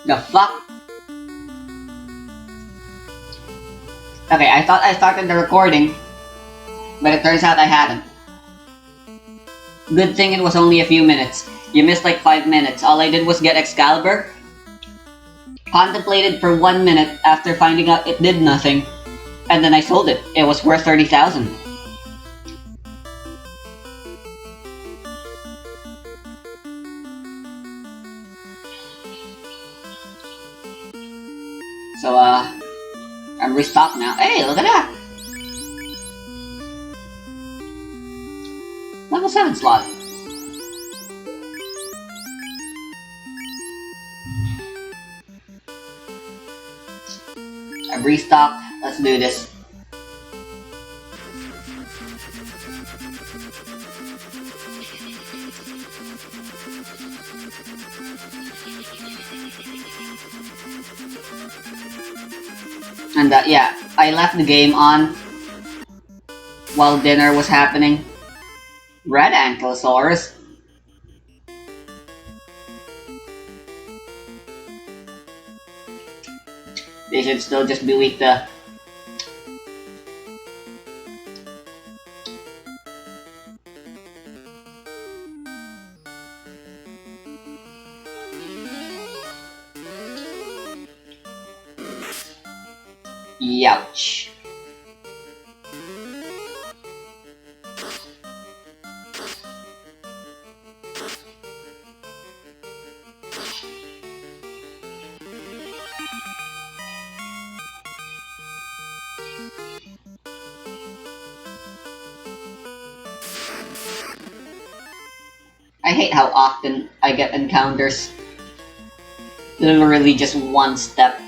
The fuck? Okay, I thought I started the recording, but it turns out I hadn't. Good thing it was only a few minutes. You missed like 5 minutes. All I did was get Excalibur, contemplated for 1 minute after finding out it did nothing, and then I sold it. It was worth 30,000. So, I'm restocked now. Hey, look at that! Level 7 slot. I'm restocked. Let's do this. And yeah, I left the game on while dinner was happening. Red Ankylosaurus. They should still just be weak to... Youch. I hate how often I get encounters. Literally just one step.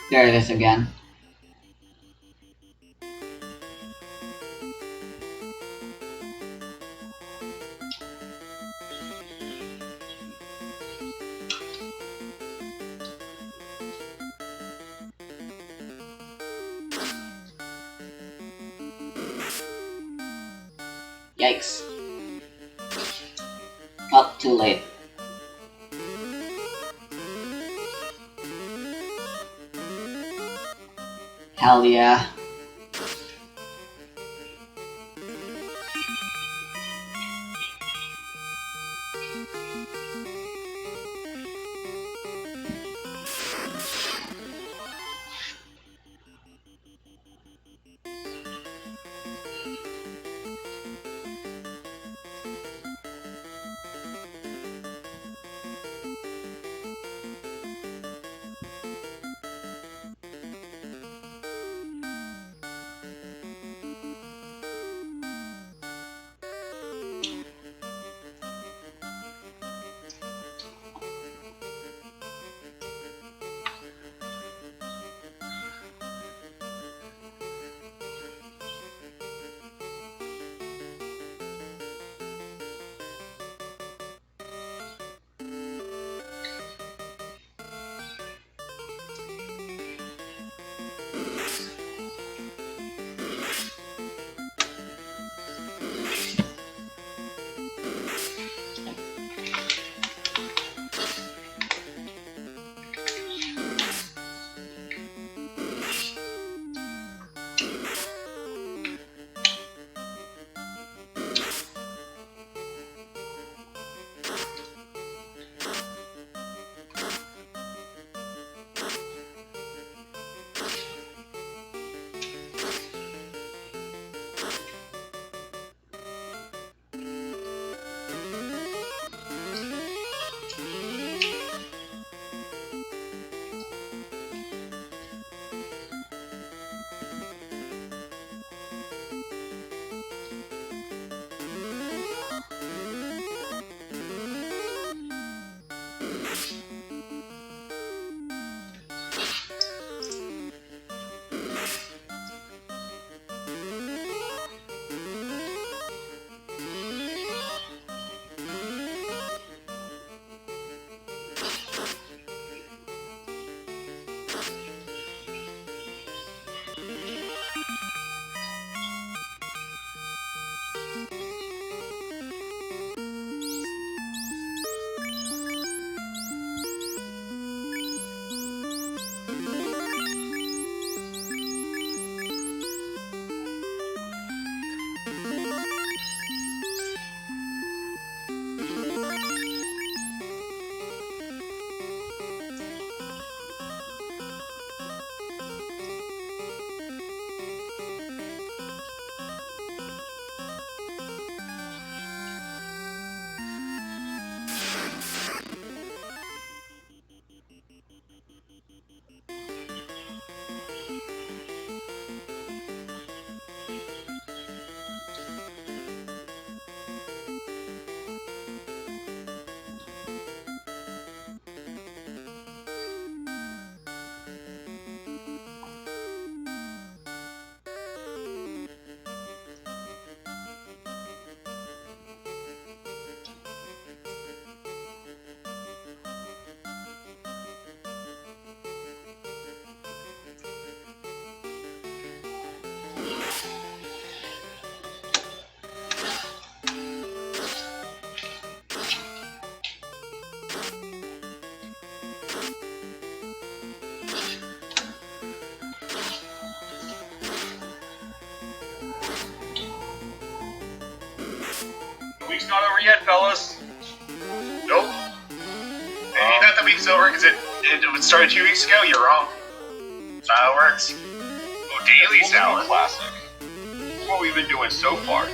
There it is again. Yikes. Oh, too late. Hell yeah. week's not over yet, fellas. Nope. Hey, not the week's over because it started 2 weeks ago. You're wrong. That's not how it works. Oh, daily salad. Classic. That's what we've been doing so far.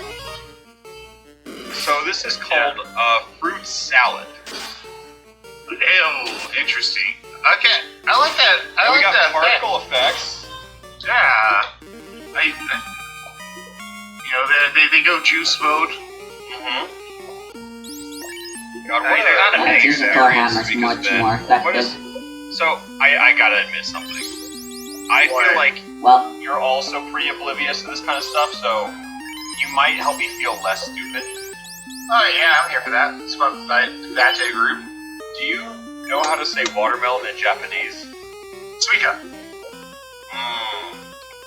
So this is called fruit salad. Ew, interesting. Okay, I like that. I And we like got that. particle effects. Yeah. They go juice mode. Mm-hmm. God, Hey, what they're not I Hey, think the there Thor is, hammer's because much then- more what effective. is- So, I gotta admit something. I What? feel like Well, you're also pretty oblivious to this kind of stuff, so you might help me feel less stupid. Oh yeah, I'm here for that. It's fun. That's a group. Do you know how to say watermelon in Japanese? Suika.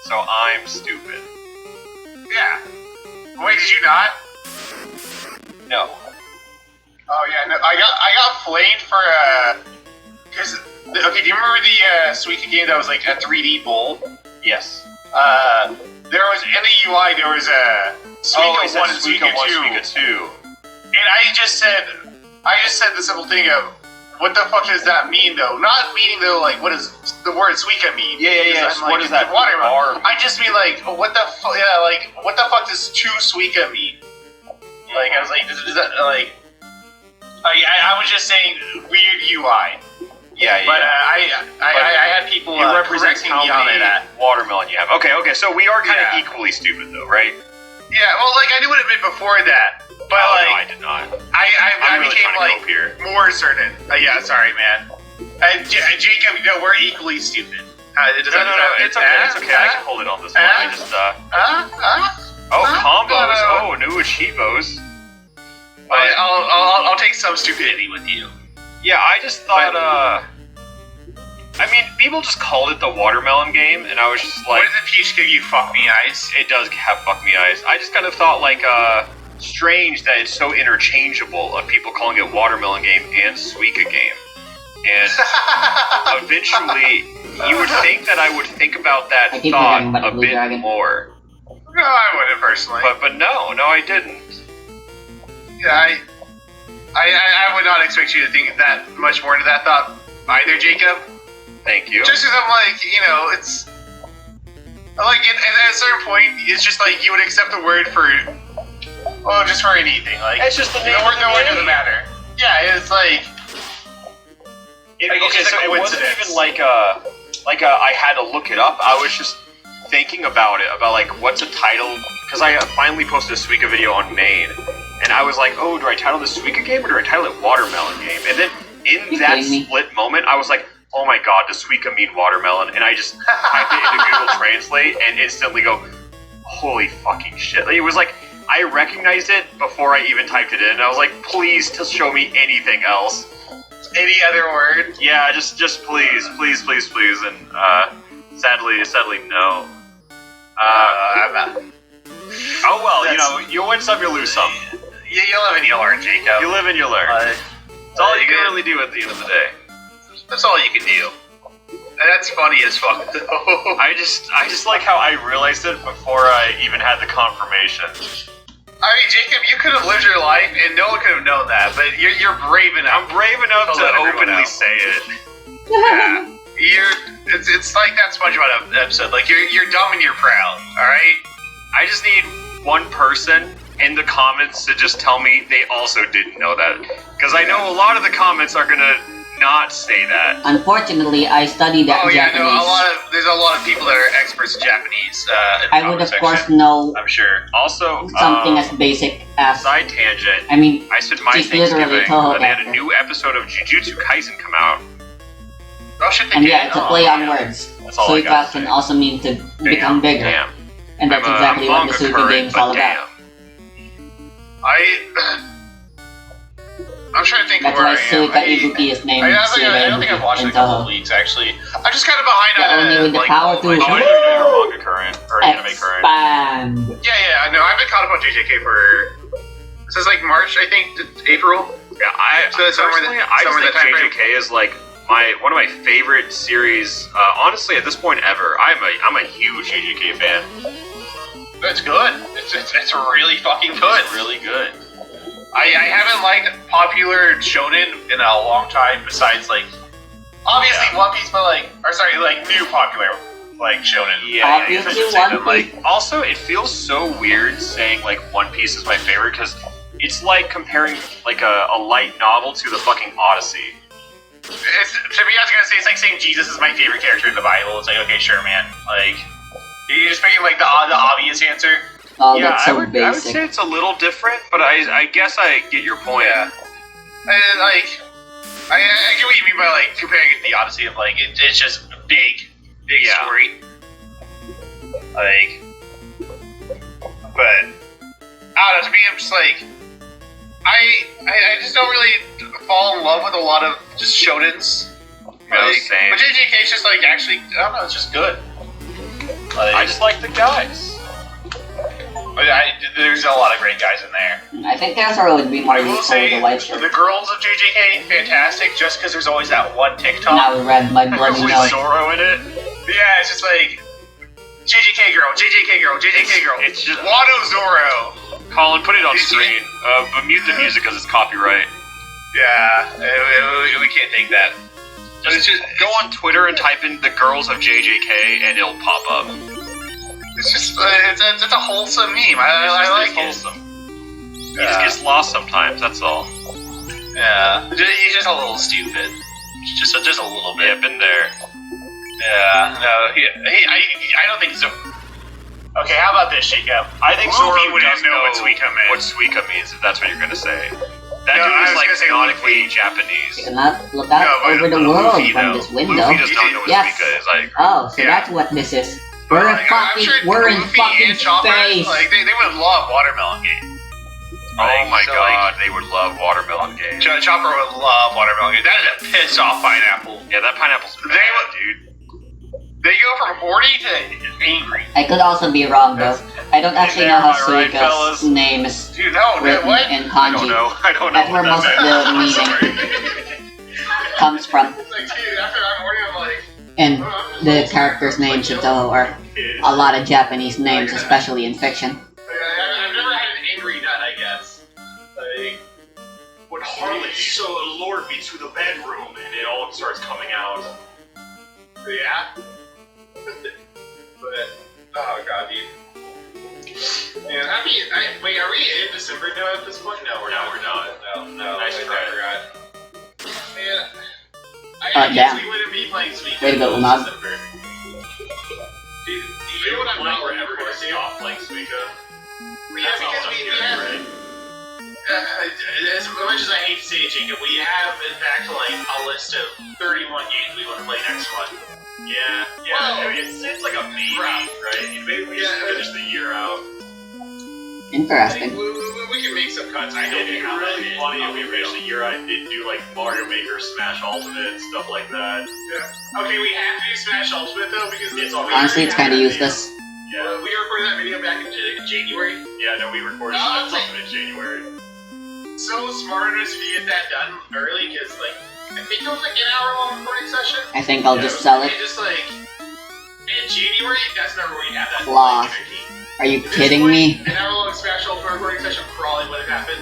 So I'm stupid. Yeah. Wait, did you not? No. Oh yeah, no, I got flamed for because okay, do you remember the Suika game that was like a 3D bowl? Yes. There was in the UI there was a Suika it said 1 and Suika 2. Suika 2. And I just said the simple thing of, what the fuck does that mean though? Not meaning though, like, what does the word Suika mean? Yeah. Because So I'm what like, does that watermelon. R? I just mean like, what the fuck? Yeah, like, what the fuck does two Suika mean? Like, I was like, does that like? I was just saying weird UI. Yeah. But I had people You represent correcting how me on many that. watermelon you have. Okay. So we are kind of Yeah. equally stupid, though, right? Yeah, well, like I knew what it meant before that, but Oh, like no, I did not. I I'm really became trying to like go up here. more certain. Yeah, sorry, man. Jacob, no, we're equally stupid. No, it's okay. It's okay. I can hold it on this one. I just combos. Huh? Oh, new Achievos. I'll take some stupidity with you. Yeah, I just thought. I mean, people just called it the watermelon game, and I was just like, What does the peach give you? Fuck me eyes. it does have fuck me eyes. I just kind of thought like, strange that it's so interchangeable of people calling it watermelon game and Suika game. And eventually, you would think that I would think about that I keep thought forgetting about a the Blue bit Dragon. more. No, I wouldn't personally. But no, I didn't. Yeah, I would not expect you to think that much more into that thought either, Jacob. Thank you. Just because I'm like, it's like at a certain point, it's just like you would accept the word for, just for anything. Like It's just the name no of word, the no word game. doesn't matter. Yeah, it's like Okay, it's so a it wasn't coincidence. even like I had to look it up. I was just thinking about like what's a title, because I finally posted a Suika video on Maine, and I was like, oh, do I title this Suika game or do I title it Watermelon Game? And then in You that kidding me? split moment, I was like, oh my god, does Suika mean watermelon? And I just typed it into Google Translate and instantly go, holy fucking shit. It was like, I recognized it before I even typed it in, and I was like, please just show me anything else. any other word. Yeah, just please, and sadly, no. I'm not. Oh well, That's- you win some, you lose some. You live and you learn, Jacob. You live and you learn. That's all you can really do at the end of the day. That's all you can do. And that's funny as fuck, though. I just like how I realized it before I even had the confirmation. I mean, Jacob, you could have lived your life, and no one could have known that. But you're brave enough. I'm brave enough I'll to let everyone openly know. say it. Yeah, it's like that SpongeBob episode. Like you're dumb and you're proud. All right. I just need one person in the comments to just tell me they also didn't know that, because I know a lot of the comments are gonna not say that. Unfortunately, I studied Oh yeah, Japanese. no. There's a lot of people that are experts in Japanese. In the I would, comment of course, section, know I'm sure. Also, something as basic as. side tangent. I mean, I spent my She's literally Thanksgiving told when they had a after. new episode of Jujutsu Kaisen come out. Oh shit, they and did. yeah, it's a Oh, play on yeah. words. That's all I Suika gotta can say. also mean to become bigger, Damn. and that's I'm a exactly what the manga Suika current, game's but all damn. about. I'm trying to think That's where why I am. Suika Ibuki is named I don't Suika think I've Ibuki watched in a couple of Toho. weeks actually. I'm just kind of behind The on only with the like, power all to- my Oh, I shit. didn't know you're manga current or anime current. Expand. Yeah, no, I've been caught up on JJK for since like March, I think, to April. Yeah, I So that's somewhere personally, that- I just somewhere think that time frame. JJK is like one of my favorite series. Honestly, at this point ever, I'm a huge JJK fan. That's good. It's really fucking good. It's really good. I haven't liked popular shonen in a long time. Besides, like, obviously One Piece, but like new popular like shonen. Yeah, Obviously, I say that, One like, also, it feels so weird saying like One Piece is my favorite because it's like comparing like a light novel to the fucking Odyssey. To me, I was gonna say it's like saying Jesus is my favorite character in the Bible. It's like, okay, sure, man. Like, you're just making like the obvious answer. Oh, Yeah, that's so I would basic. say it's a little different, but I guess I get your point. Yeah. And, like, I get what you mean by like comparing it to the Odyssey of like it's just big Yeah. story. Like, but I don't know. To me, I'm just like I just don't really fall in love with a lot of just shonens. No, same. But JJK is just like actually I don't know. It's just good. Like, I just like the guys. there's a lot of great guys in there. I think Tazara would be more I will useful with say a white shirt. the girls of JJK fantastic just because there's always that one TikTok. Now we read my bloody With nose. Zoro in it. Yeah, it's just like JJK girl, JJK girl, JJK girl. It's just Wano Zoro. Colin, put it on Did you- screen. But mute the music because it's copyright. Yeah, we can't take that. But it's just Go on Twitter and type in the girls of JJK and it'll pop up. It's just it's a wholesome meme. I like it. wholesome. He just gets lost sometimes. That's all. Yeah, he's just a little stupid. Just a little bit. Yeah, been there. Yeah, no, I don't think so. Okay, how about this, Jacob? I think Luffy Zoro wouldn't does know what Suika meant. What Suika means, if that's what you're gonna say. That No, I dude was is like gonna say canonically Luffy. Japanese. You cannot look out No, but over the Luffy, world from though. this window. Luffy does not know what Yes. Suika is. I agree. Oh, so Yeah. that's what this is. We're in Like, I'm fucking, sure we're in Luffy fucking and Chopper, space. like they would love Watermelon Game. Oh my so, god, they would love Watermelon Game. Chopper would love Watermelon Game. That is a pissed off pineapple. Yeah, that pineapple's They bad, would- dude. They go from horny to angry. I could also be wrong though. I don't actually know how Am I right, Suika's fellas? name is Dude, no, written what? in I don't kanji. know. I don't know That's where what most that of meant. the I'm meaning sorry. comes from. It's like, dude, after I'm horny, I'm like, And the character's name should tell, or a lot of Japanese names, especially in fiction. I've never had an angry nut, I guess. Like, When Harley lured me to the bedroom and it all starts coming out. yeah. But, oh god, dude. Yeah, wait, are we in December now at this point? No, we're not. No. I forgot. Man, I guess damn. we wouldn't be playing Sweet Way to go, in Unag. December. Dude, you know what I'm not ever gonna do? Stop playing Suika. Yeah, because we have, as much as I hate to say it, Jacob, we have in fact like a list of 31 games we want to play next month. Yeah. Well, I mean, it's like a maybe, right. right? Maybe we just finish the year out. Interesting. We can make some cuts. I It'd don't be know how that really is. funny if we finished the year out and did do like Mario Maker, Smash Ultimate, stuff like that. Okay, we have to do Smash Ultimate though because It's all- Honestly, it's kind of useless. Yeah. We recorded that video back in January. Yeah, no, we recorded Oh, Smash Ultimate in January. So smart of us to get that done early because like I think it was like an hour-long recording session. I think I'll just sell it. And just like in January, that's never where we had that. Claw. Like, Are you at this kidding point, me? An hour-long Smash Ultimate recording session probably would have happened.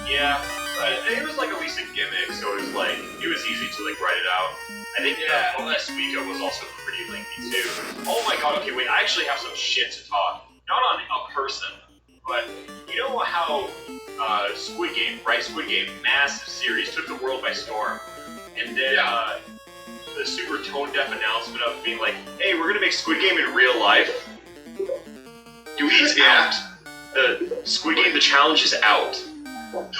Yeah, but it was like at least a gimmick, so it was like it was easy to like write it out. I think Yeah, Pokemon Suika was also pretty lengthy too. Oh my god, okay, wait, I actually have some shit to talk. Not on a person, but you know how Squid Game, right? Squid Game, massive series, took the world by storm. And then the super tone-deaf announcement of being like, hey, we're gonna make Squid Game in real life. Dude, it's Yeah. out. The Squid Game, the challenge is out.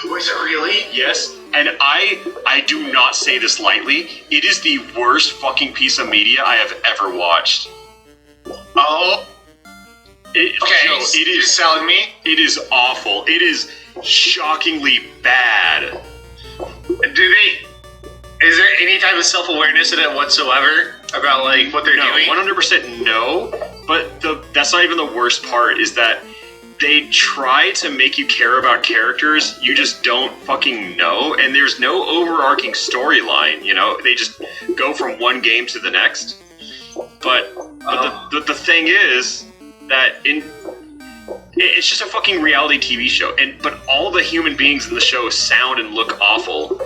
Was it really? Yes, and I do not say this lightly. It is the worst fucking piece of media I have ever watched. Oh. It, Okay, Joe, it you're is selling me. it is awful. It is shockingly bad. Do they? Is there any type of self-awareness in it whatsoever about like what they're No, doing? 100% no. But that's not even the worst part. Is that they try to make you care about characters you just don't fucking know, and there's no overarching storyline. You know, they just go from one game to the next. But the thing is that It's just a fucking reality TV show, but all the human beings in the show sound and look awful.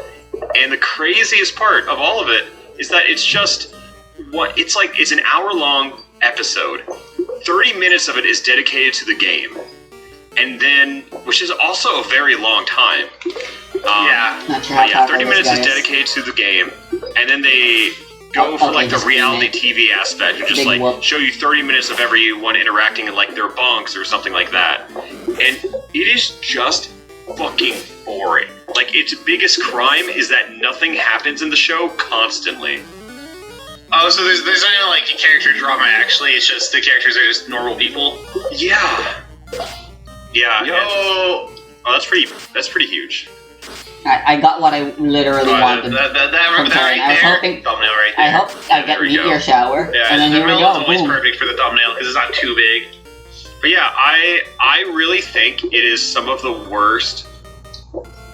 And the craziest part of all of it is that it's just it's an hour-long episode. 30 minutes of it is dedicated to the game, and then which is also a very long time. Not sure how 30 minutes is dedicated to the game, and then they go for like the reality TV aspect and just like show you 30 minutes of everyone interacting in like their bunks or something like that. And it is just fucking boring. Like, its biggest crime is that nothing happens in the show constantly. Oh, so there's not even like a character drama actually, it's just the characters are just normal people? Yeah. Yeah. Yo! Oh, that's pretty huge. I got what I literally wanted. That right I was there, hoping, thumbnail right there. I hope I get meteor shower, yeah, and then here we the go, always boom. perfect for the thumbnail because it's not too big. But yeah, I really think it is some of the worst.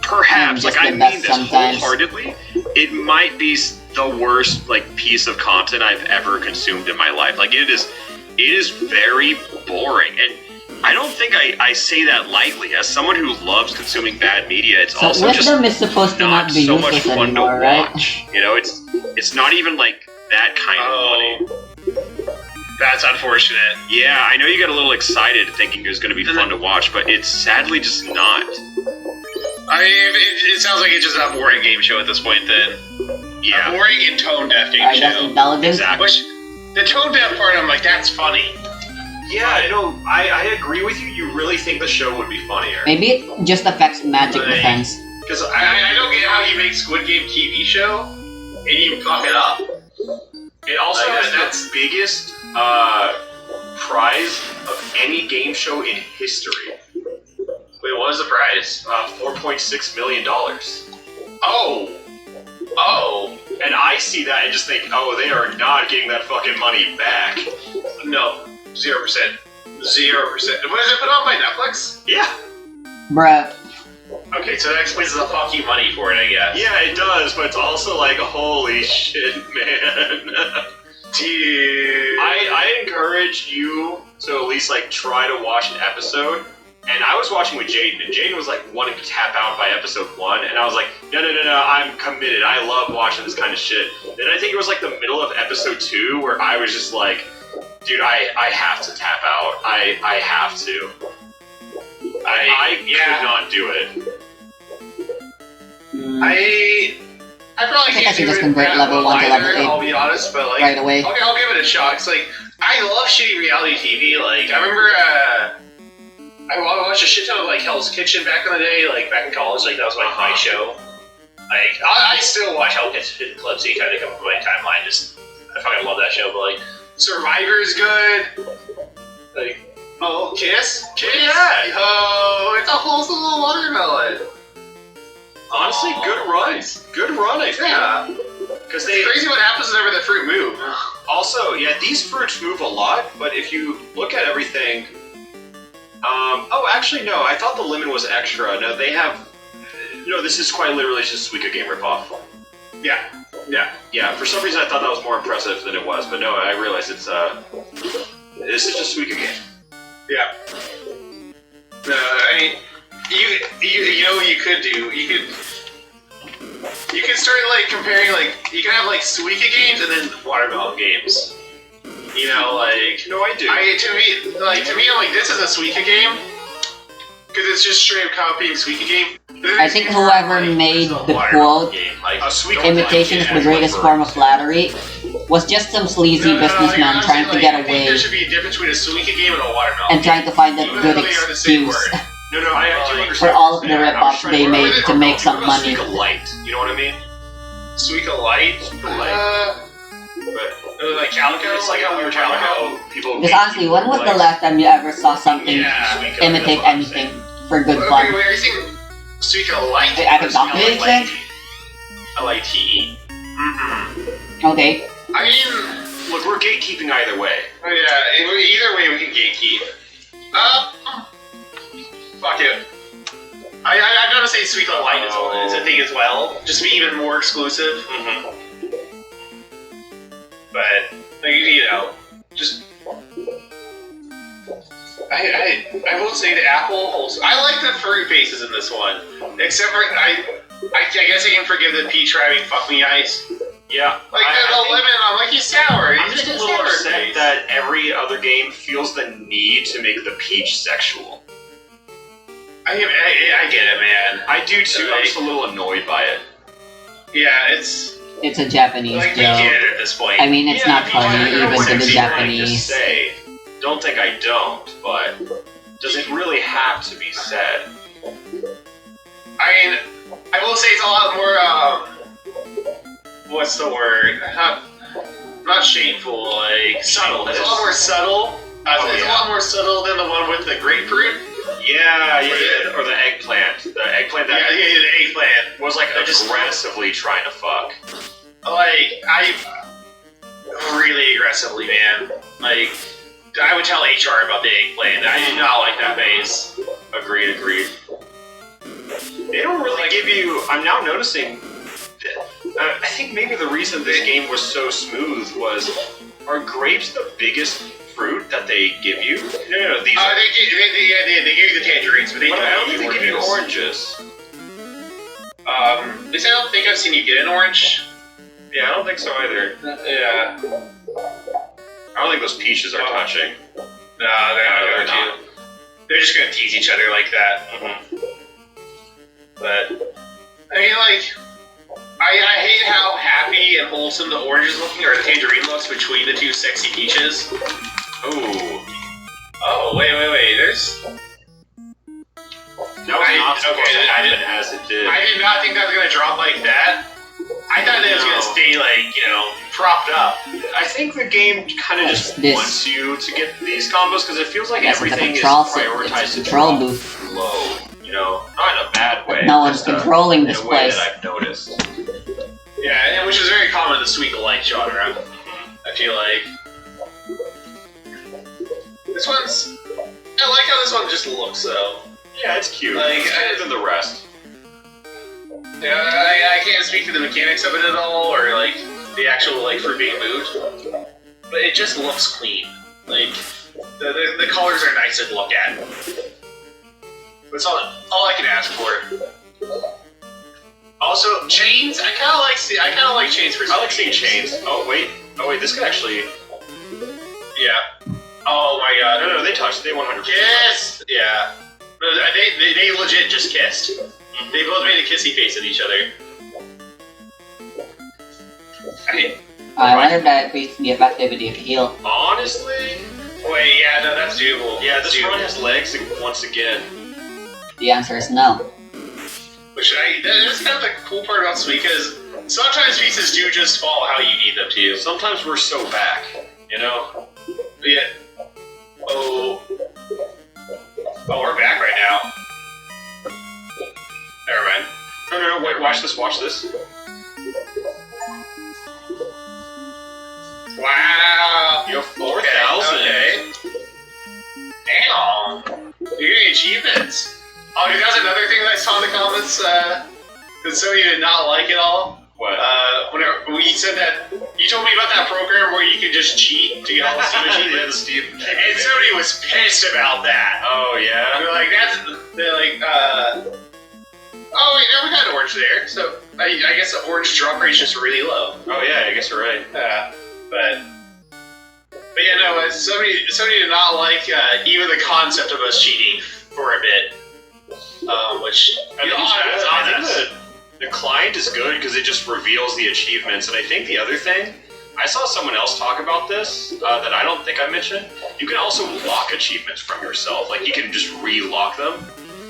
Perhaps, like, I mean this wholeheartedly. It might be the worst like piece of content I've ever consumed in my life. Like, it is very boring, and I don't think I say that lightly. As someone who loves consuming bad media, it's So also just wisdom is supposed to not be so much useless fun anymore, to right? watch. You know, it's not even like that kind of funny. That's unfortunate. Yeah, I know you got a little excited thinking it was going to be fun to watch, but it's sadly just not. I mean, it sounds like it's just a boring game show at this point then. Yeah. A boring and tone-deaf game I guess show. intelligence. Exactly. Which, the tone-deaf part, I'm like, that's funny. Yeah, I agree with you. You really think the show would be funnier. Maybe it just affects magic Like- defense. Because I don't get how you make Squid Game TV show, and you fuck it up. It also Like, has that's- the biggest prize of any game show in history. Wait, what was the prize? $4.6 million. Oh! Oh! And I see that and just think, oh, they are not getting that fucking money back. No. 0%. 0%. Was it put on by Netflix? Yeah. Bruh. Okay, so that explains the fucking money for it, I guess. Yeah, it does, but it's also like, holy shit, man. Dude. I encourage you to at least like try to watch an episode. And I was watching with Jaden, and Jaden was like wanting to tap out by episode 1, and I was like, no, I'm committed. I love watching this kind of shit. Then I think it was like the middle of episode 2 where I was just like, dude, I have to tap out. I have to. I could not do it. I probably I think I can't should do just it convert that level well 1 to level either, 8 I'll be honest, but like, right away. I'll give it a shot. It's like, I love shitty reality TV. Like, I remember, I watched a shit ton of like Hell's Kitchen back in the day, like back in college. Like, that was like my show. Like, I still watch Hell's Kitchen clips anytime they come up on my timeline. Just, I fucking love that show. But like, Survivor's good. Like, oh, Kiss? Yeah. Oh, it's a wholesome little watermelon. Honestly, good run. Good run, I think. Yeah. Because It's crazy what happens whenever the fruit move. Also, yeah, these fruits move a lot, but if you look at everything... oh, actually, no, I thought the lemon was extra. No, they have... No, this is quite literally just a Suika game ripoff. Yeah. Yeah, for some reason I thought that was more impressive than it was, but no, I realized it's, this is just a Suika game. Yeah. I mean, you know what you could do? You could start like comparing, like, you can have like Suika games and then watermelon games. You know, like, No, I do. to me, I'm like, this is a Suika game because it's just straight up copying Suika game. I think whoever made the quote, like, A Suika imitation is the greatest form of flattery, was just some sleazy businessman trying to get I think away there should be a difference between a Suika game and a watermelon and trying to find that Even good though they are the same excuse word. No, I do understand. for all of the Yeah, I was rip-offs trying they to- made to make some What about money. Suika Light, you know what I mean? Suika Light? Like Calico? It's like how we were talking about people... Because honestly, when was the last time you ever saw something Suika, imitate that's what I'm anything saying. for good Wait, fun? are you saying Suika Light? Wait, I can talk to you, Suika then? L-I-T-E. Okay. I mean, Look, we're gatekeeping either way. yeah, either way we can gatekeep. Fuck it. I'm gonna say Suika Light is a thing as well, just to be even more exclusive. But, like, you know, just... I will say the apple holds. I like the fruit faces in this one, except for I guess I can forgive the peach having fuck me eyes. Yeah, Like the lemon, I'm like he's sour. I'm He's just a just little sour upset face. that every other game feels the need to make the peach sexual. I get it, man. I do too. I'm just a little annoyed by it. Yeah, it's It's a Japanese like we joke. get it at this point. I mean, it's not Peach, funny I know even what to I'm the trying to Japanese. say. Don't think I don't, but does it really have to be said? I mean, I will say it's a lot more, what's the word? Not shameful, like, subtle. It's a lot more subtle. It's a lot more subtle than the one with the grapefruit. Yeah, or the eggplant. The eggplant that the eggplant. was like Just- aggressively trying to fuck. Like, really aggressively, man. Like, I would tell HR about the eggplant. I did not like that face. Agreed. They don't really give you. I'm now noticing. I think maybe the reason this game was so smooth was, are grapes the biggest fruit that they give you? No, these are. They give you the tangerines, but they But I don't don't think they give you oranges. oranges. At least I don't think I've seen you get an orange. Yeah, I don't think so either. Yeah. I don't think those peaches are touching. No, they're not No, going they're not. to. They're just gonna tease each other like that. Mm-hmm. But I mean, like, I hate how happy and wholesome the orange is looking, or the tangerine looks between the two sexy peaches. Ooh. Oh, wait. There's. That was not supposed to happen as it did. I did not think that was gonna drop like that. I thought that was No. gonna stay like, propped up. I think the game kind of just This- wants you to get these combos because it feels like Yes, it's a everything is control, prioritized it's a to control drop booth. low. Not in a bad way. No one's just controlling in this a way place. that I've noticed. Yeah, and which is very common in the sweet light genre. I feel like this one's. I like how this one just looks though. Yeah, it's cute. Like, It's better than the rest. Yeah, I can't speak to the mechanics of it at all, or like the actual fruit being moved, but it just looks clean. Like the colors are nice to look at. That's all I can ask for. Also, chains. I kind of like chains for. I like seeing chains. Oh wait, this could actually. Yeah. Oh my god. No, they touched. They 100%. Kiss. Yeah. No, they legit just kissed. They both made a kissy face at each other. I wonder if that increased the effectivity of heal. Honestly, Wait, yeah, no, that's doable. yeah, That's this doable. run has legs once again. The answer is no. Which that's kind of the cool part about Suika is sometimes pieces do just fall how you need them to. Sometimes we're so back, Yeah. Oh, we're back right now. Never mind. No, wait, watch this. Wow. You have 4,000. Okay. Damn. You're getting achievements. Oh, dude, that's another thing that I saw in the comments. That somebody did not like at all. What? When you said that, you told me about that program where you could just cheat to get all the Steam achievements. And somebody was pissed about that. Oh yeah. They're like, oh wait, no, we got orange there. So I guess the orange drop rate is just really low. Oh yeah, I guess you're right. But yeah, no, somebody did not like even the concept of us cheating for a bit. Which I think the client is good because it just reveals the achievements, and I think the other thing, I saw someone else talk about this that I don't think I mentioned. You can also lock achievements from yourself, like you can just re-lock them.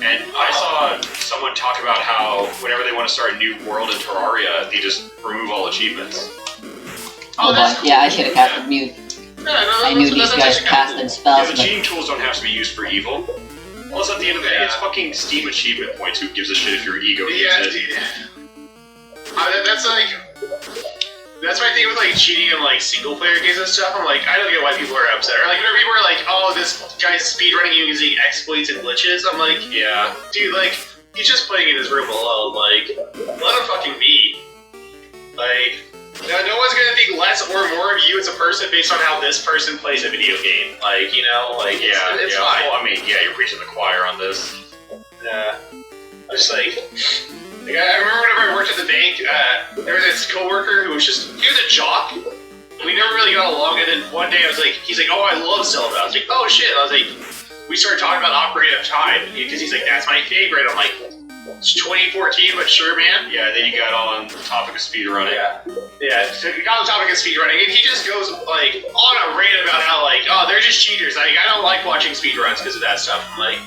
And I saw someone talk about how whenever they want to start a new world in Terraria, they just remove all achievements. Oh that's boy, yeah, I should have casted mute. I knew these guys casted Yeah, spells, the but cheating tools don't have to be used for evil. Plus, at the end of the day, it's fucking Steam achievement points. Who gives a shit if your ego needs Yeah, it? dude. That's my thing with cheating in single player games and stuff. I'm like, I don't get why people are upset. Or whenever people are like, oh, this guy's speedrunning using exploits and glitches. I'm like, Yeah. dude, he's just playing in his room alone. Let him fucking be. No one's gonna think less or more of you as a person based on how this person plays a video game. Like, you know, like it's fine. Well, I mean, yeah, you're preaching the choir on this. Yeah. I was just like I remember whenever I worked at the bank, there was this coworker who was he was a jock. We never really got along, and then one day he's like, oh, I love Zelda. I was like, oh shit. I was like, we started talking about Ocarina of Time, because he's like, that's my favorite. I'm like, it's 2014, but sure, man. Yeah, then you got on the topic of speedrunning. Yeah, so we got on the topic of speedrunning, and he just goes, like, on a rant about how, like, oh, they're just cheaters. Like, I don't like watching speedruns because of that stuff. I'm like,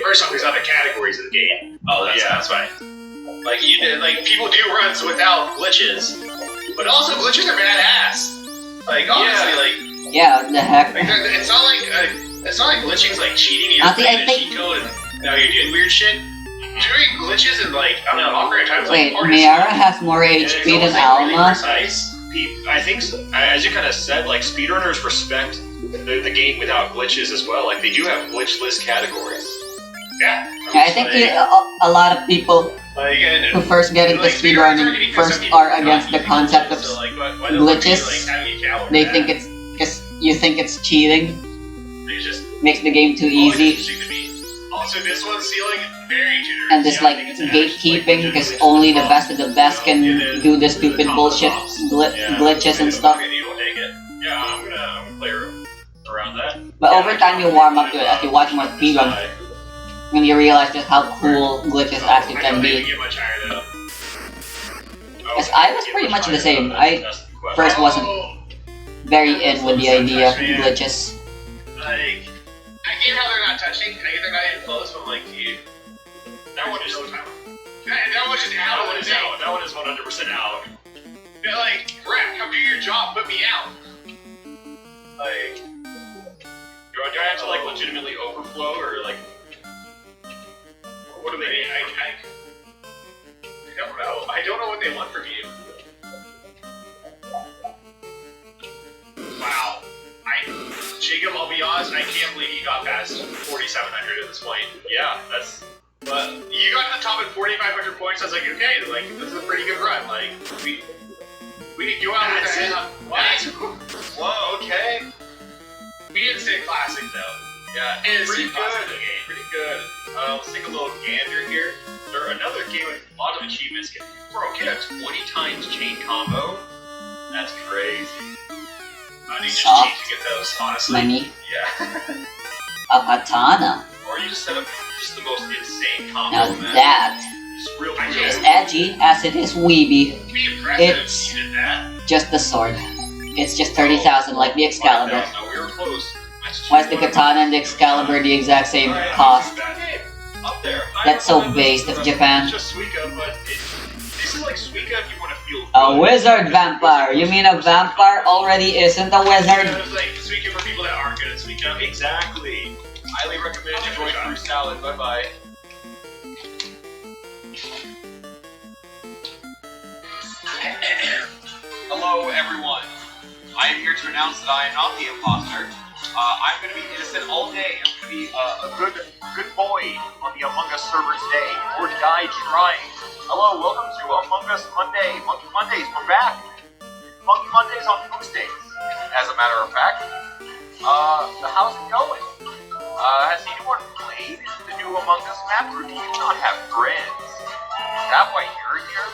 first off, there's other categories of the game. Oh, that's fine. Like, people do runs without glitches, but also glitches are badass. Like, honestly, yeah, what the heck? Like, it's not like glitching's like cheating. You're playing a cheat code and now you're doing weird shit. Doing glitches and like, I don't know, Ocarina of Time is like Wait, Mayara has more HP than Alma? I think, as you kind of said, like, speedrunners respect the game without glitches as well. Like, they do have glitchless categories. Yeah. I think a lot of people who first get into speedrunning first are against the concept of glitches. They think it's because you think it's cheating. Makes the game too easy. Also, this one's ceiling very generous. And this like gatekeeping, because only the best of the best can do the stupid bullshit glitches and stuff. Yeah, I'm gonna play around that. But over time you warm up to it as you watch more speedruns, and you realize just how cool glitches actually can be. Because I was pretty much the same. I first wasn't very in with the idea of glitches. Like, I get how they're not touching, and I get they're not even close, but I'm like, dude, that one is no time. That one is out. That one is out. That one is 100% out. They're like, Brett, come do your job, put me out. Like, do I have to like legitimately overflow, or like, what do they need? I don't know. I don't know what they want from you. Wow. Jacob, I'll be honest, I can't believe you got past 4,700 at this point. Yeah, that's... But you got to the top at 4,500 points, I was like, okay, like, this is a pretty good run. Like, we didn't go out with that. What? Whoa, okay. We didn't say classic, though. Yeah, it's pretty good. Game. Pretty good. Let's take a little gander here. There's another game with a lot of achievements. Bro, get a 20 times chain combo? That's crazy. I need just cheat to get those, honestly. Money. Yeah. A katana. Or you just set up just the most insane combo. Now that just real is edgy as it is weeby. It's It's just the sword. It's just 30,000 like the Excalibur. No, we were close. Why is the katana and the Excalibur the exact same cost? Up there. That's so based of Japan. It's just Suika, but this is like Suika if you want to feel A wizard vampire. You mean a vampire already isn't a wizard? It's like Suika for people that aren't good at Suika. Exactly. Highly recommend enjoy fruit salad. Bye bye. Hello, everyone. I am here to announce that I am not the imposter. I'm going to be innocent all day. I'm going to be a good boy on the Among Us servers day, or die trying. Hello, welcome to Among Us Monday. Monkey Mondays, we're back. Monkey Mondays on Tuesdays. As a matter of fact, how's it going? Has anyone played the new Among Us map, or do you not have friends? Is that why you're here?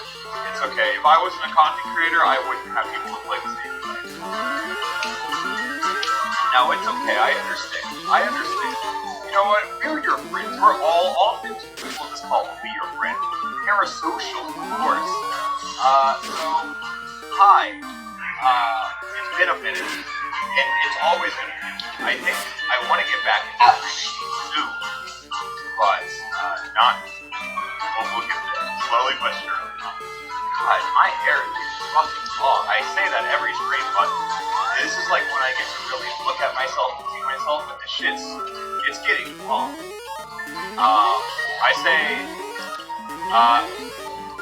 It's okay. If I wasn't a content creator, I wouldn't have people to play the same game. No, it's okay. I understand. You know what? We're your friends. We're all the people in this call will be your friends. Parasocial, of course. So, hi. It's been a minute, and it's always been a minute. I think I want to get back into it soon, but not. We'll get there slowly but surely. God, my hair is fucking long. I say that every stream, but this is like when I get to really look at myself and see myself, but the it's getting long.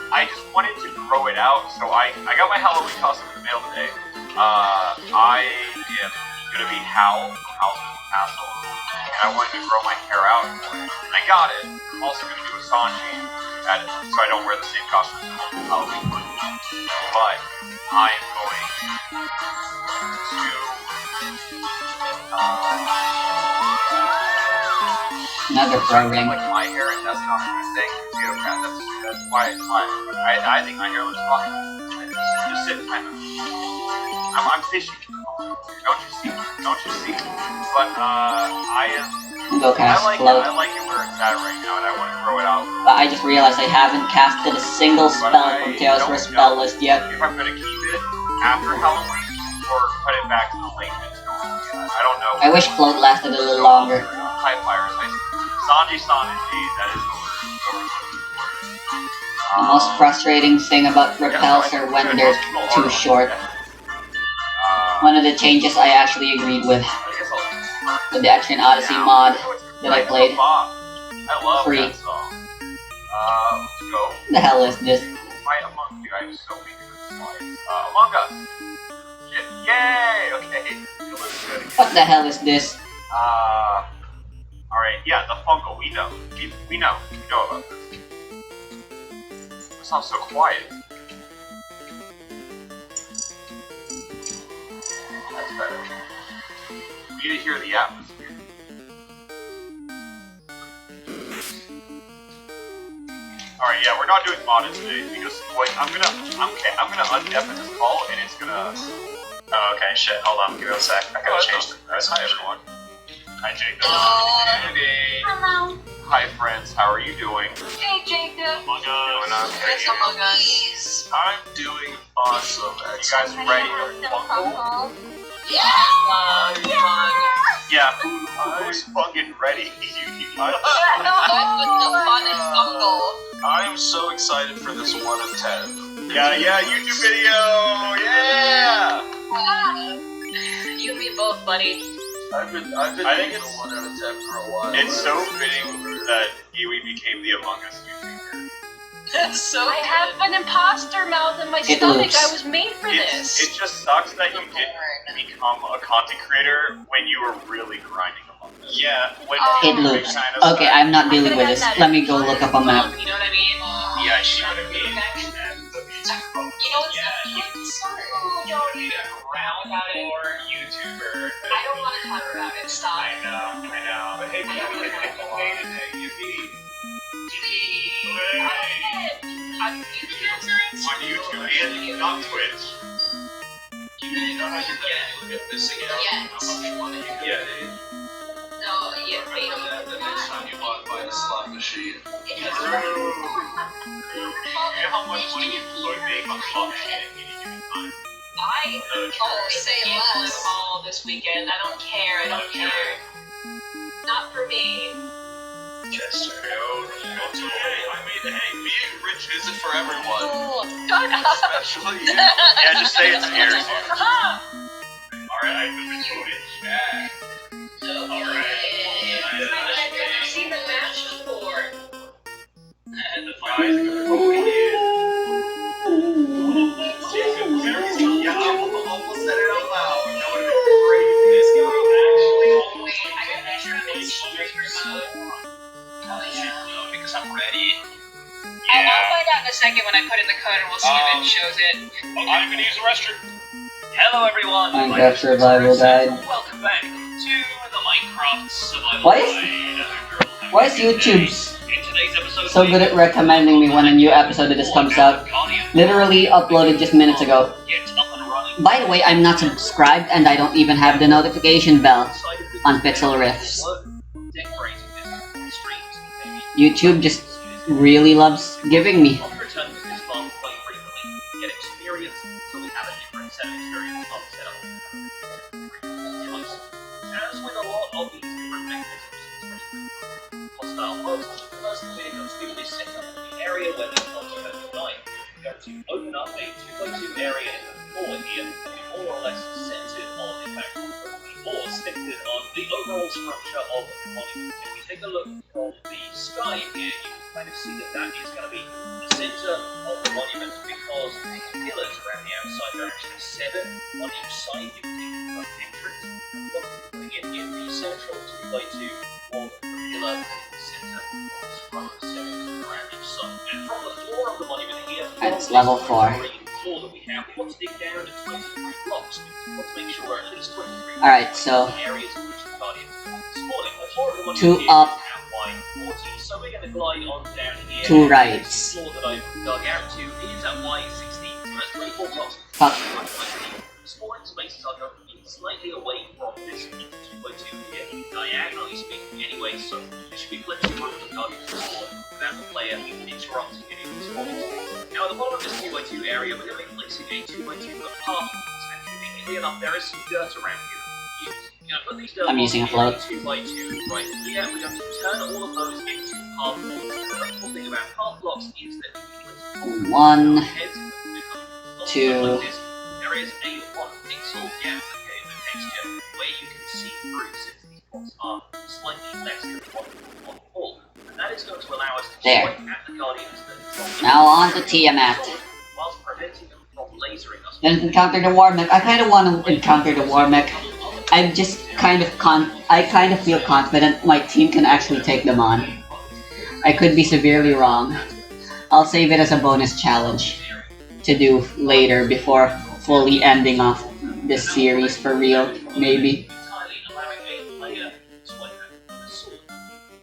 I just wanted to grow it out, so I got my Halloween costume in the mail today. I am gonna be Hal from House of Castle, and I wanted to grow my hair out for it, and I got it. I'm also gonna do a Sanji, at it, so I don't wear the same costume for Halloween party. But I am going to Another pro ring. like my hair, and that's not a good thing. That's why it's fine. I think my hair looks fine. Just sit kind of. I'm fishing. Don't you see? Don't you see? But I am. Go cast Float. I like it where it's at right now, and I want to grow it out. But I just realized I haven't casted a single spell from Tales for spell list yet. If I'm gonna keep it after Halloween or put it back to the late mid-season, I don't know. I wish Float lasted a little longer. High flyers, Sanji-san indeed. That is the word. The most frustrating thing about repels are when they're too short. One of the changes I actually agreed with the Action Odyssey mod that I played. I love free. that song. Let's go. The hell is this? Fight Among You. I'm so weak at this slides. Among Us. Shit. Yay! Okay. It looks good again. What the hell is this? Alright, yeah, the Funko. We know. We know. We know about this. It sounds so quiet. That's better. We need to hear the atmosphere. Alright, yeah, we're not doing modded today because like I'm gonna undeafen this call and it's gonna. Oh, okay, shit. Hold on, give me a sec. I gotta change the press. Hi everyone. Hi Jacob. Hey. Hello. Hi friends, how are you doing? Hey, Jacob. Among Us. It's Among Us. I'm doing awesome. You guys ready to Funko? Yeah. Yeah, who's fucking ready? I'm with the funnest Funko. I'm so excited for this 1 of 10. Yeah, YouTube video! Yeah! You and me both, buddy. I've been I think it's it's- 1 out of 10 for a while. It's so fitting that Iwi became the Among Us YouTuber. That's so I have an imposter mouth in my It stomach. loops. I was made for this. It just sucks that you didn't become a content creator when you were really grinding Among Us. Yeah, when It people loops. kind of Okay, I'm not dealing with this. Let me go look up a map. You know what I mean? Yeah, she would have been. You know what's Round or YouTuber. I don't want to talk about it. Stop. I know. But hey, we can make a yippee. On YouTube? On YouTube and not Twitch. You really know how you get missing out? Yes. How much money you get? No, yeah, Remember that the next time you walk by the slot machine. You know how much money you could make on slot machine at any given time? Say less. All this weekend. I don't care. Not for me. Chester. Being rich isn't for everyone. Shut up. Especially you. Yeah, just say it scares you. Alright, I can enjoy it. Yeah. I've never seen the match before. And the guys are gonna go in. Yeah, I almost said it out loud. That would have been great. This guy actually Wait, I gotta make sure I'm in stream mode. Oh yeah. because I'm ready. I'll find out in a second when I put in the code and we'll see if it shows it. I'm gonna use the restroom. Hello everyone. Minecraft Survival Guide. Welcome back to the Minecraft Survival Why is- Guide. Why is YouTube In today's episode, so good at recommending me when a new episode of this comes out? Literally uploaded just minutes ago. Get up and running. By the way, I'm not subscribed and I don't even have the notification bell on Pixel Rifts. Decorating this streams, maybe. YouTube just really loves giving me. On return to this farm quite frequently, get experience, so we have a different set of experience on sale. As with a lot of these different mechanisms, especially hostile hosts, the first thing they do is do is set up the area where the monster has died. You're going to open up a 2x2 area in the floor here, to be more or less centered on, in fact, more centered on the overall structure of the monument. If we take a look from the sky here, you can kind of see that that is going to be the center of the monument because the pillars around the outside are actually 7 on each side. You can see the front entrance, and putting it in the central 2x2 wall of the pillar in the center of the scroll, 7 around each side. And Alright, it's level 4. Alright, so 2 up, 2 rights. Fuck. Spawning spaces are going to be slightly away from this 2x2 here, diagonally speaking anyway, so there should be plenty of room for targets to spawn without the player interrupting any of the spawning spaces. Now at the bottom of this 2x2 area, we're going to be placing a 2x2 apartment, and conveniently enough, there is some dirt around here. I'm using a float. 2x2 right here, we're going to turn all of those into half blocks. The cool thing about half blocks is that you can 1, heads 2. There is a 1 pixel gap in the texture where you can see through since these blocks are slightly less than 1 full. And that is going to allow us to There. strike at the Guardians that drop Now on to Tiamat. whilst preventing them from lasering us. Then encounter the Warmech. I kind of want to encounter the Warmech. I'm just kind of I kind of feel confident my team can actually take them on. I could be severely wrong. I'll save it as a bonus challenge to do later before fully ending off this series for real, maybe. Entirely allowing a player to swipe at the sword.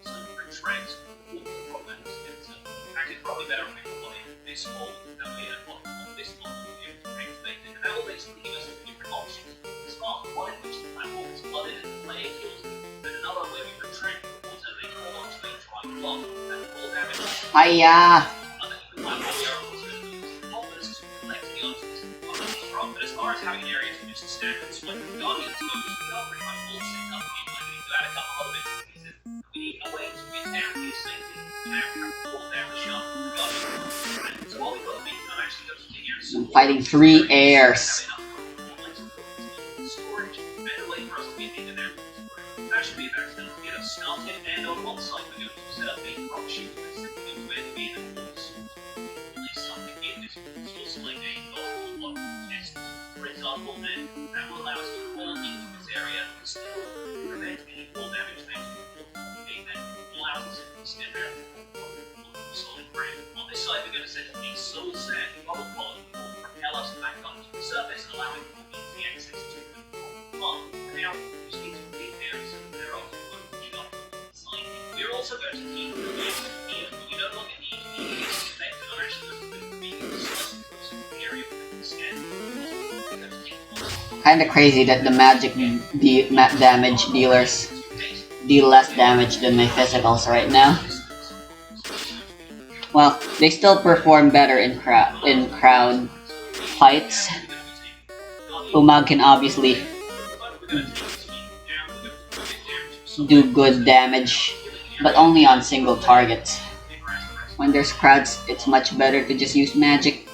So retract all the problems. In fact, it's probably better if we play this hole that way on this block to be able to activate it. And that will basically give us different options. Spark one in which the platform is flooded and the player kills it, and another where we retract the water and they hold on to a dry block and full damage. Hiya! But as far as having an area to use to stack and split the Guardians goes, we are pretty much all set up here. We need to add a couple other bits and pieces. We need a way to get down here safely and have pull down the shaft of the Guardians. So what we've got to do, I'm actually going to dig out some I'm fighting 3 airs. storage and a way for us to get in and out of the storage. That should be about enough to get us started, and on one side we're going to set up a rock chute that's simply going to end up being a force. Place something in this source like a gold block test, for example, and that will allow us to fall into this area and still prevent any fall damage thanks to the and allow us to step out of solid ground. On this side we're going to set a soul sand bubble pod that will propel us back onto the surface, allowing easy access to the farm. Now, you just need to dig there so that there are opening up inside. We're also going to keep the here. You no longer need the effect that I'm actually going to be slightly closer to the area within the scan. Kinda crazy that the magic damage dealers deal less damage than my physicals right now. Well, they still perform better in crowd fights. Umag can obviously do good damage, but only on single targets. When there's crowds, it's much better to just use magic.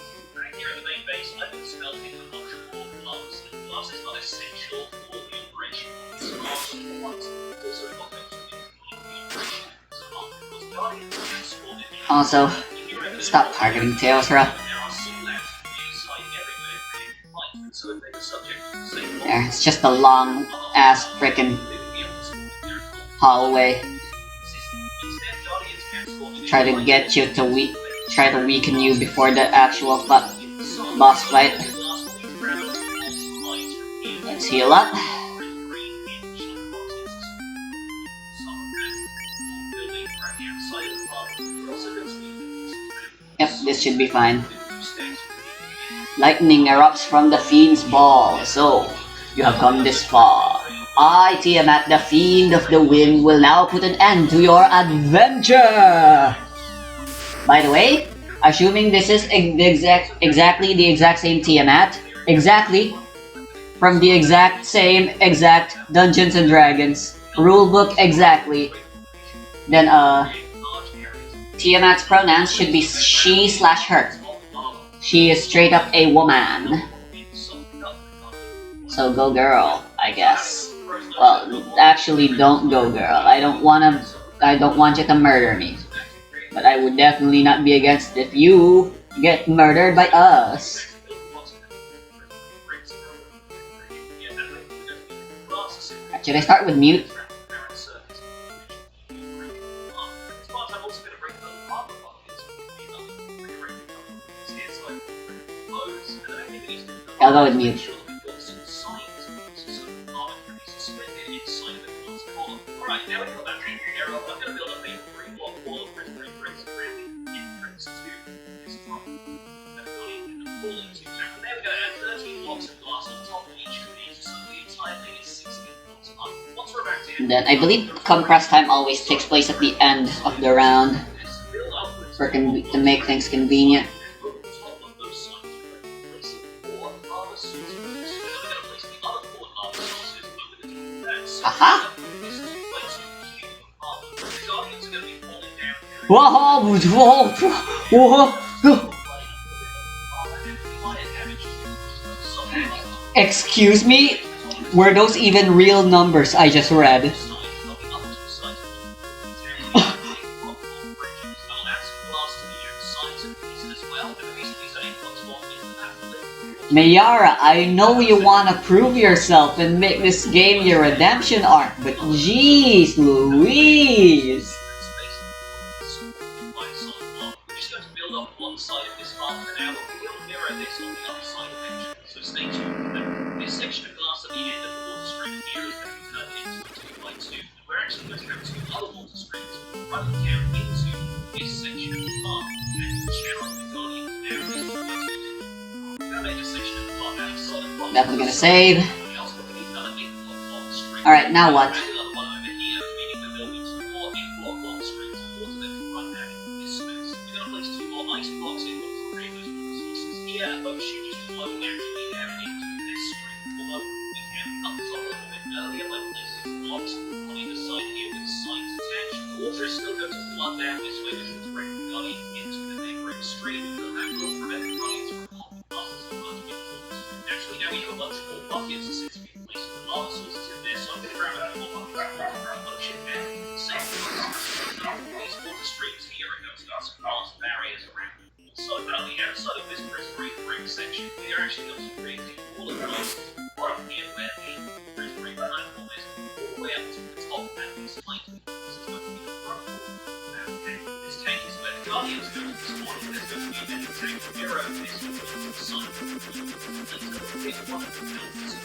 Also, stop targeting Teosra. There, it's just a long ass frickin' hallway. Try to get you to try to weaken you before the actual boss fight. Let's heal up. Yep, this should be fine. Lightning erupts from the Fiend's ball, so you have come this far. I, Tiamat, the Fiend of the Wind, will now put an end to your adventure! By the way, assuming this is exactly the exact same Tiamat, exactly from the exact Dungeons and Dragons rulebook exactly, then Tiamat's pronouns should be she/her. She is straight up a woman. So go girl, I guess. Well, actually don't go girl. I don't want you to murder me. But I would definitely not be against if you get murdered by us. Should I start with mute? I'll go with mute. Alright, now we've got that tree arrow. I'm going to build up a 3-block wall of bricks around the entrance to this top. And there we're going to add 13 blocks of glass on top of each of these, so the entire thing is 16 blocks high. Once we're about to And then I believe compress time always takes place at the end of the round to make things convenient. Aha! Whoa! Excuse me? Were those even real numbers I just read? Mayara, I know you wanna prove yourself and make this game your redemption arc, but jeez Louise! Definitely gonna save. Alright, now what? Water is still going to flood down this way, which will direct the Guardians into the neighbouring stream, and that will prevent the Guardians from popping buckets of blood before. Naturally, now we have a bunch of more buckets to be placed with lava sources in there, so I'm going to grab a more bunch of now. Same these water streams here are going to start some glass barriers around them. So on the outside of this brick section, we are actually going to create a wall of glass right up here where the brick platform is, all the way up to the top and this height. This tank is where the Guardians go to spawn, and there's going to be a tank mirror of this sun. Big one of the buildings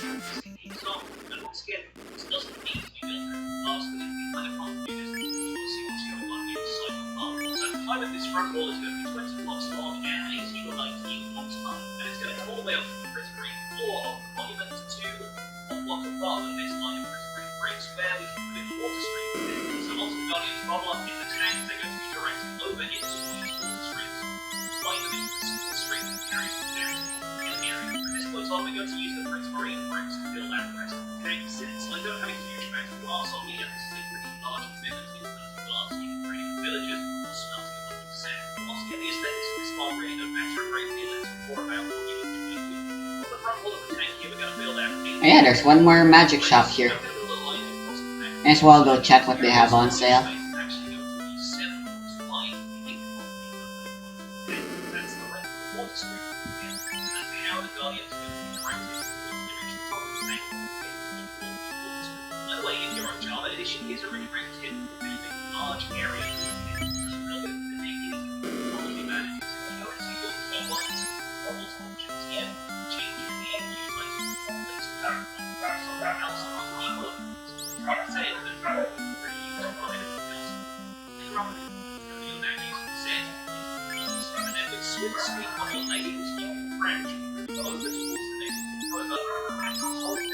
is off, and once again, this doesn't need to be built fast, but if you kind of can't do this, you will see what's going on inside the farm. So the height of this front wall is going to be 20 blocks long and 18 or 19 blocks high, and it's going to come all the way up to the Prismarine floor of the monument to one block above and this line of Prismarine bricks where we can put in the water stream. So once the Guardians bubble up in the tank, they're going to be directed over into these water streams, flying them into the stream and carrying them down in the area. At this point on, we're going to use the Prismarine bricks to fill out the rest of the tank. Since I don't have a huge amount of glass on me, and this is a pretty large commitment in terms of glass, you can bring in villages or smelting 100%. Once again, the aesthetics of this farm really don't matter a great deal. It's more about what you can do with it. On the front wall of the tank here, we're going to build out Yeah, there's one more magic shop here. May as well go check what they have on sale. By the way, in your own Java edition, here's a really great tip for building large areas.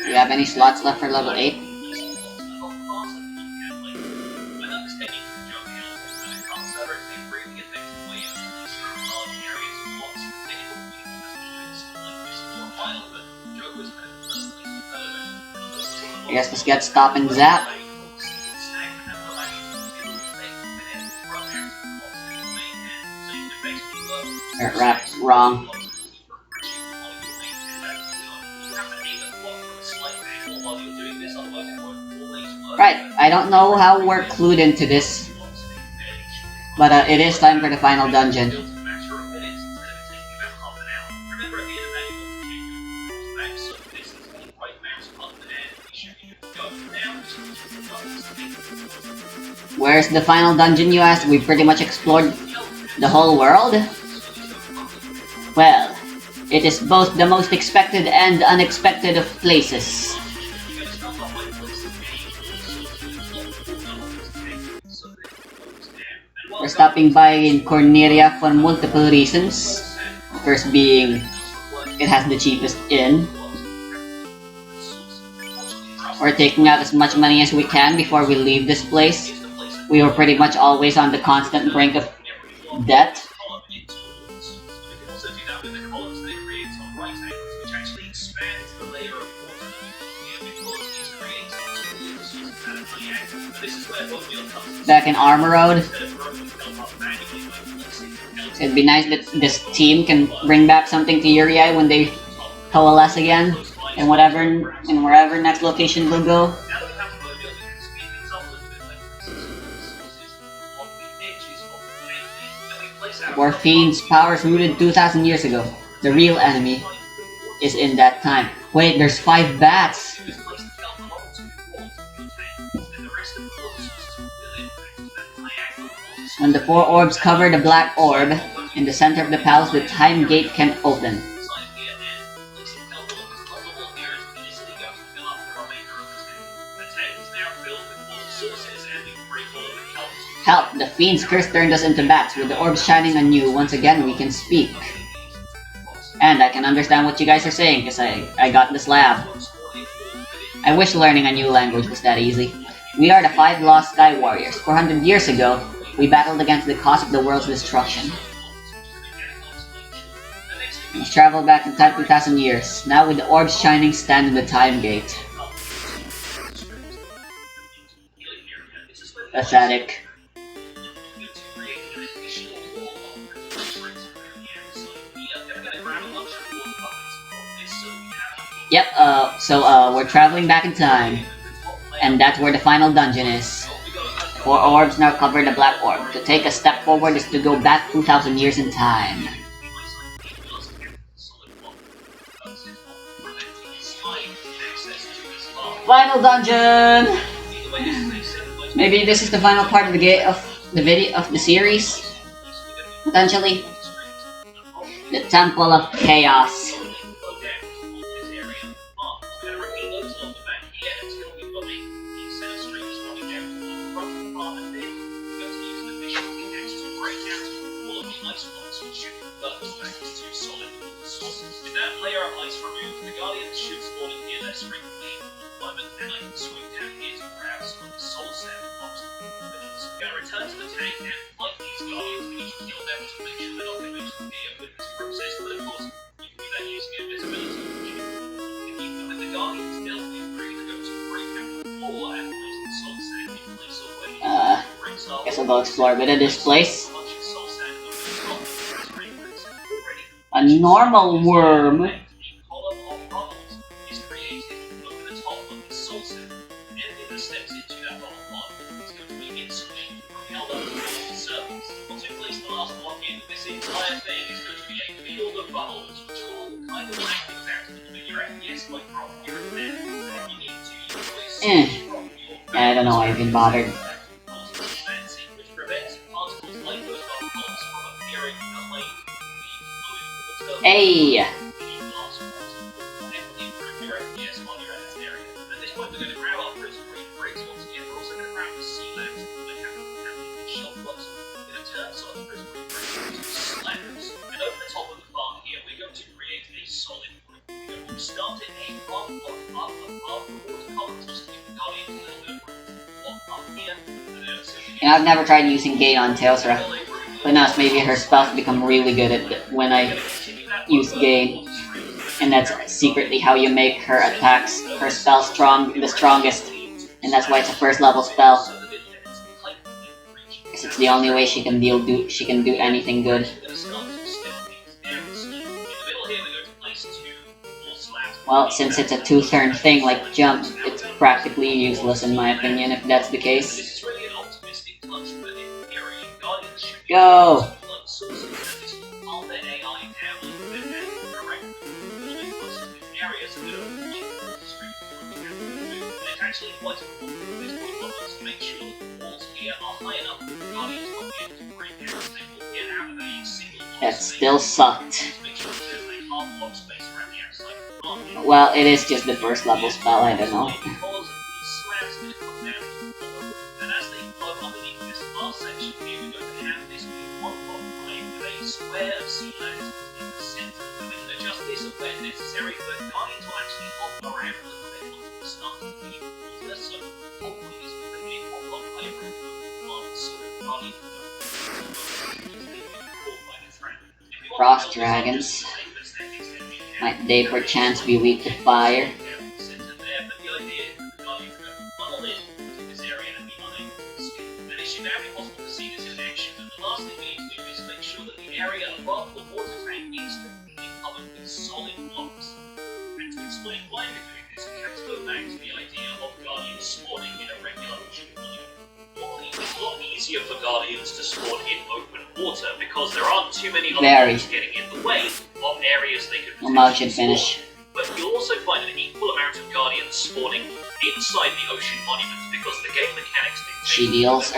Do you have any slots left for level 8? I guess let's get stop and zap. Right, wrong. Right, I don't know how we're clued into this, but it is time for the final dungeon. Where's the final dungeon, you asked? We pretty much explored the whole world? Well, It is both the most expected and unexpected of places. We're stopping by in Corneria for multiple reasons. First being, it has the cheapest inn. We're taking out as much money as we can before we leave this place. We were pretty much always on the constant brink of debt. Back in Armor Road, it'd be nice that this team can bring back something to Uriai when they coalesce again, and wherever next location will go. Fiend's powers rooted 2,000 years ago. The real enemy is in that time. Wait, there's 5 bats! When the 4 orbs cover the black orb, in the center of the palace the time gate can open. Help! The Fiend's curse turned us into bats. With the orbs shining anew, once again we can speak. And I can understand what you guys are saying, because I got this lab. I wish learning a new language was that easy. We are the 5 Lost Sky Warriors. 400 years ago, we battled against the cause of the world's destruction. We've traveled back in time 2,000 years. Now with the orbs shining, stand in the time gate. Pathetic. Yep, so we're traveling back in time. And that's where the final dungeon is. 4 orbs now cover the black orb. To take a step forward is to go back 2,000 years in time. Final dungeon! Maybe this is the final part of the series. Potentially. The Temple of Chaos. Guess I'll go explore a bit of this place. A normal worm. I don't know why I've been bothered. Hey! I've never tried using Gate on Teosra. Who knows, maybe her spells become really good at when I use Gate. And that's secretly how you make her attacks, her spell the strongest. And that's why it's a first level spell. Because it's the only way she can do anything good. Well, since it's a 2-turn thing like jump, it's practically useless in my opinion if that's the case. Go! That still sucked. Well, it is just the first level spell, I don't know. Because these slabs will come down to the floor, and as they flow underneath this last section here, we're going to have this one block line with a square of sea lands in the center. And we can adjust this when necessary, but Guardians will actually hop around a little bit once we start to leave water, so hopefully this will be a hop on over so Guardians Frost dragons. Might they perchance be weak to fire? Area above the water tank is completely covered with solid blocks. And to explain why we're doing this, we have to go back to the idea of Guardians spawning in a regular ocean volume. Normally, it's a lot easier for Guardians to spawn in open water because there aren't too many other things getting in the way of areas they could potentially finish. But you'll also find an equal amount of Guardians spawning inside the ocean monument because the game mechanics She deals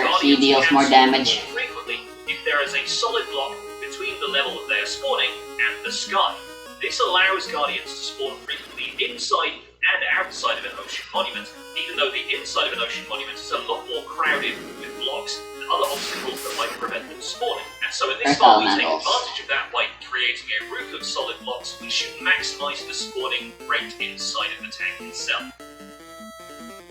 more damage. Frequently, if there is a solid block between the level that they are spawning and the sky. This allows Guardians to spawn frequently inside and outside of an ocean monument, even though the inside of an ocean monument is a lot more crowded with blocks and other obstacles that might prevent them spawning. And so in this file we take advantage of that by creating a roof of solid blocks which should maximize the spawning rate inside of the tank itself.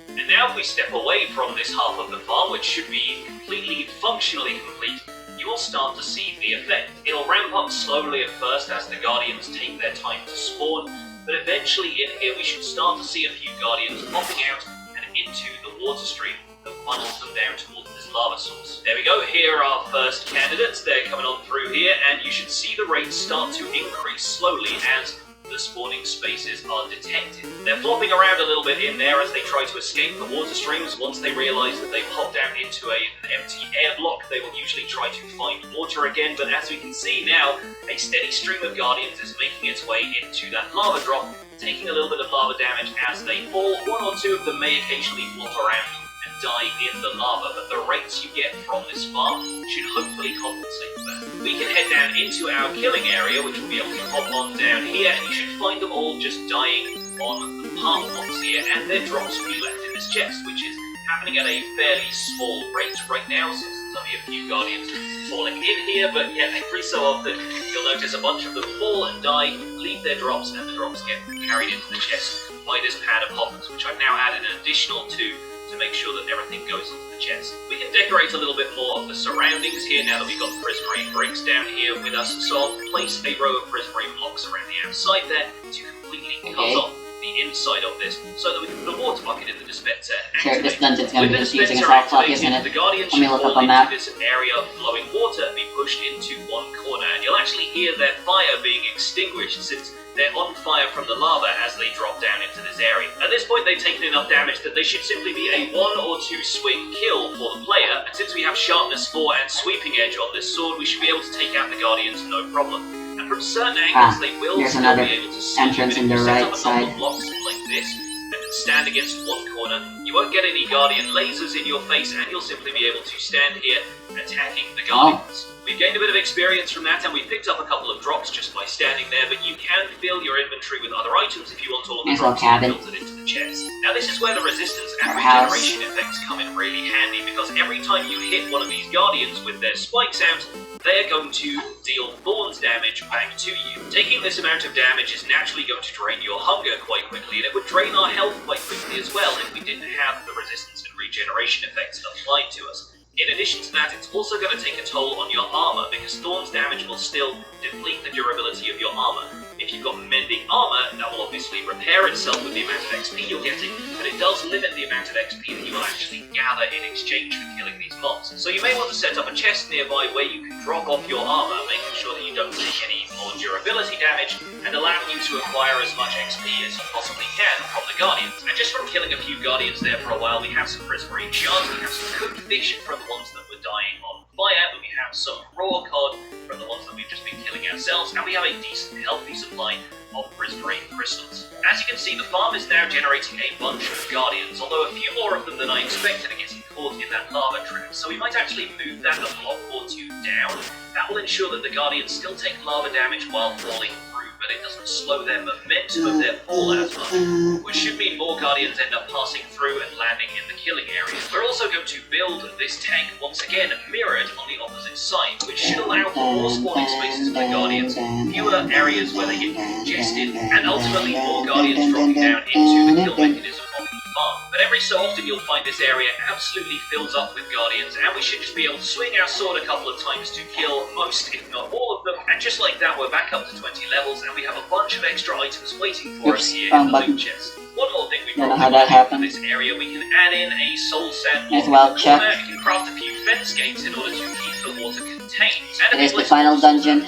And now if we step away from this half of the farm, which should be completely functionally complete, you will start to see the effect. It'll ramp up slowly at first as the Guardians take their time to spawn, but eventually in here we should start to see a few Guardians popping out and into the water stream that funnels them down towards this lava source. There we go, here are our first candidates. They're coming on through here, and you should see the rate start to increase slowly as the spawning spaces are detected. They're flopping around a little bit in there as they try to escape the water streams. Once they realise that they've popped out into an empty air block, they will usually try to find water again, but as we can see now, a steady stream of Guardians is making its way into that lava drop, taking a little bit of lava damage as they fall. One or two of them may occasionally flop around and die in the lava, but the rates you get from this farm should hopefully compensate for that. We can head down into our killing area, which will be able to hop on down here, and you should find them all just dying on the palm blocks here, and their drops will be left in this chest, which is happening at a fairly small rate right now, since there's only a few Guardians falling in here, but yeah, every so often you'll notice a bunch of them fall and die, leave their drops, and the drops get carried into the chest by this pad of hoppers, which I've now added an additional two to make sure that everything goes into the chest. We can decorate a little bit more of the surroundings here now that we've got the prismarine bricks down here with us, so I'll place a row of prismarine blocks around the outside there to completely cut off the inside of this, so that we can put a water bucket in the dispenser. Sure, this dungeon's gonna be confusing as all fuck, isn't it? The Guardians Let me should look up fall on that. into this area of flowing water and be pushed into one corner, and you'll actually hear their fire being extinguished since they're on fire from the lava as they drop down into this area. At this point, they've taken enough damage that they should simply be a 1 or 2 swing kill for the player, and since we have sharpness 4 and sweeping edge on this sword, we should be able to take out the Guardians no problem. And from certain angles, they will still be able to see entrance in the right side. Blocks like this and stand against one corner. You won't get any Guardian lasers in your face, and you'll simply be able to stand here attacking the Guardians. We've gained a bit of experience from that, and we picked up a couple of drops just by standing there, but you can fill your inventory with other items if you want all of the drops filtered into the chest. Now this is where the resistance and regeneration effects come in really handy, because every time you hit one of these Guardians with their spikes out, they're going to deal thorns damage back to you. Taking this amount of damage is naturally going to drain your hunger quite quickly, and it would drain our health quite quickly as well if we didn't have the resistance and regeneration effects applied to us. In addition to that, it's also going to take a toll on your armor, because thorns damage will still deplete the durability of your armor. If you've got mending armor, that will obviously repair itself with the amount of XP you're getting, but it does limit the amount of XP that you will actually gather in exchange for killing these mobs. So you may want to set up a chest nearby where you can drop off your armor, making sure that you don't take any more durability damage, and allowing you to acquire as much XP as you possibly can from the Guardians. And just from killing a few Guardians there for a while, we have some prismarine shards, we have some cooked fish from the ones that were dying on fire, but we have some raw cod from the ones that we've just been killing ourselves, and we have a decent, healthy supply of prismarine crystals. As you can see, the farm is now generating a bunch of Guardians, although a few more of them than I expected are getting caught in that lava trap, so we might actually move that a block or two down. That will ensure that the Guardians still take lava damage while falling through but it doesn't slow their momentum of their fall as much, which should mean more Guardians end up passing through and landing in the killing area. We're also going to build this tank once again mirrored on the opposite side, which should allow for more spawning spaces for the Guardians, fewer areas where they get congested, and ultimately more Guardians dropping down into the kill mechanism of the farm. But every so often you'll find this area absolutely fills up with Guardians, and we should just be able to swing our sword a couple of times to kill most, if not all of them, and just like that we're back up to 20 levels, and we have a bunch of extra items waiting for us here in the loot chest. One more thing we probably want to do for this area, we can add in a soul sand block in the corner. You can craft a few fence gates in order to keep the water contained. It is the final dungeon.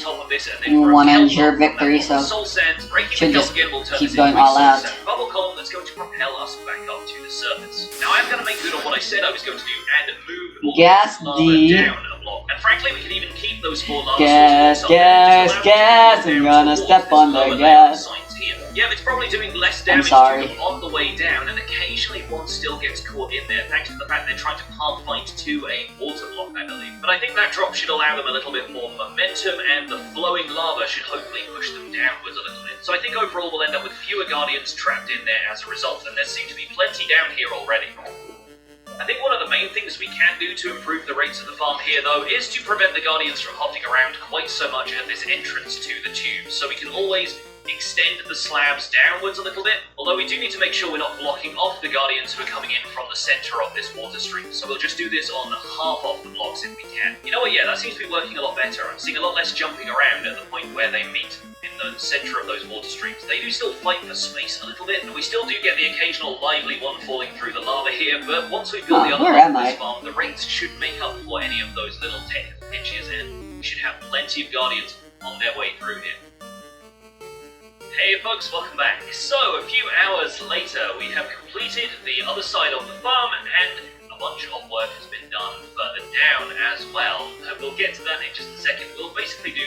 You want to ensure victory, so should just keep going all out. Bubble column that's going to propel us back up to the surface. Now I'm going to make good on what I said I was going to do and move all Gas lava D. down a block. And frankly, we can even keep those 4 lava Gas, sources up there, gas, just allow I'm them gonna to step walk on the lower gas. signs here. Yeah, it's probably doing less damage to sorry. them on the way down, and occasionally one still gets caught in there thanks to the fact they're trying to pathfind to a water block, I believe. But I think that drop should allow them a little bit more momentum, and the flowing lava should hopefully push them downwards a little bit. So I think overall we'll end up with fewer Guardians trapped in there as a result, and there seem to be plenty down here already. I think one of the main things we can do to improve the rates of the farm here, though, is to prevent the Guardians from hopping around quite so much at this entrance to the tube, so we can always extend the slabs downwards a little bit, although we do need to make sure we're not blocking off the Guardians who are coming in from the centre of this water stream, so we'll just do this on half of the blocks if we can. You know what, yeah, that seems to be working a lot better. I'm seeing a lot less jumping around at the point where they meet in the centre of those water streams. They do still fight for space a little bit, and we still do get the occasional lively one falling through the lava here, but once we've got the other half of this farm, the rates should make up for any of those little technical pitches, and we should have plenty of Guardians on their way through here. Hey folks, welcome back. So, a few hours later, we have completed the other side of the farm, and a bunch of work has been done further down as well. We'll get to that in just a second. We'll basically do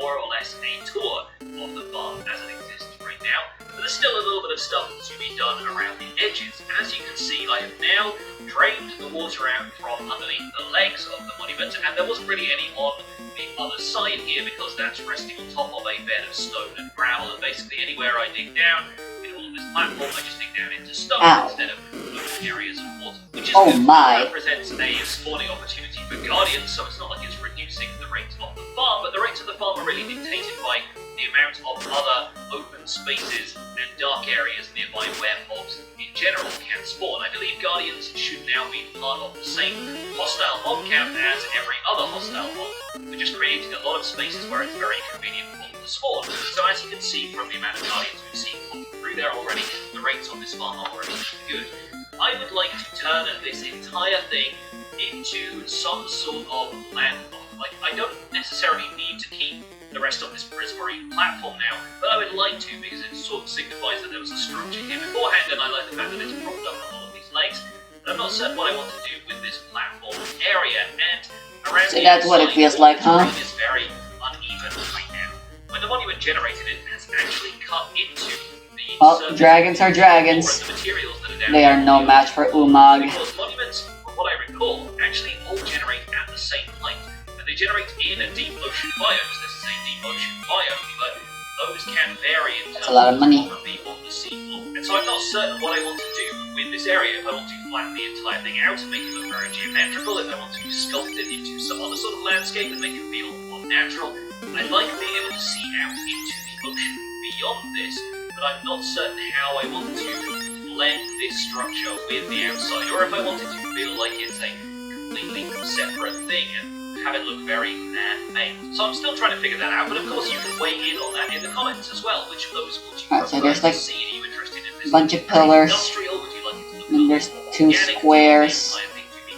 more or less a tour of the farm as it exists right now. But there's still a little bit of stuff to be done around the edges. As you can see, I have now drained the water out from underneath the legs of the monument, and there wasn't really any on the other side here because that's resting on top of a bed of stone and gravel, and basically anywhere I dig down in all of this platform, I just dig down into stone instead of open areas of water, which is good. It represents a spawning opportunity for Guardians, so it's not like it's reducing the rate of the farm, but the rates of the farm are really dictated by the amount of other open spaces and dark areas nearby where mobs in general can spawn. I believe Guardians should now be part of the same hostile mob count as every other hostile mob. We're just creating a lot of spaces where it's very convenient for them to spawn. So as you can see from the amount of Guardians we've seen walking through there already, the rates on this farm are already good. I would like to turn this entire thing into some sort of landmark. Like, I don't necessarily need to keep the rest of this prismarine platform now, but I would like to because it sort of signifies that there was a structure here beforehand, and I like the fact that it's propped up on all of these legs. But I'm not certain what I want to do with this platform area, and around so that's what it feels like, huh? The terrain is very uneven right now. When the monument generated it, has actually cut into the surface. Dragons are dragons. The materials that are down They are no match for Umag. Because monuments, from what I recall, actually all generate at the same height. They generate in a deep ocean biomes. This is a deep ocean biome, but those can vary in terms of money. On the seafloor. And so I'm not certain what I want to do with this area. If I want to flatten the entire thing out and make it look very geometrical, if I want to sculpt it into some other sort of landscape and make it feel more natural, I'd like being able to see out into the ocean beyond this, but I'm not certain how I want to blend this structure with the outside, or if I want it to feel like it's a completely separate thing and have it look very man-made. So I'm still trying to figure that out, but of course you can weigh in on that in the comments as well. Which of those would you prefer so there's like to see? Are you interested in this bunch of pillars, industrial? Would you like it to look and there's more 2 organic? squares. I think to be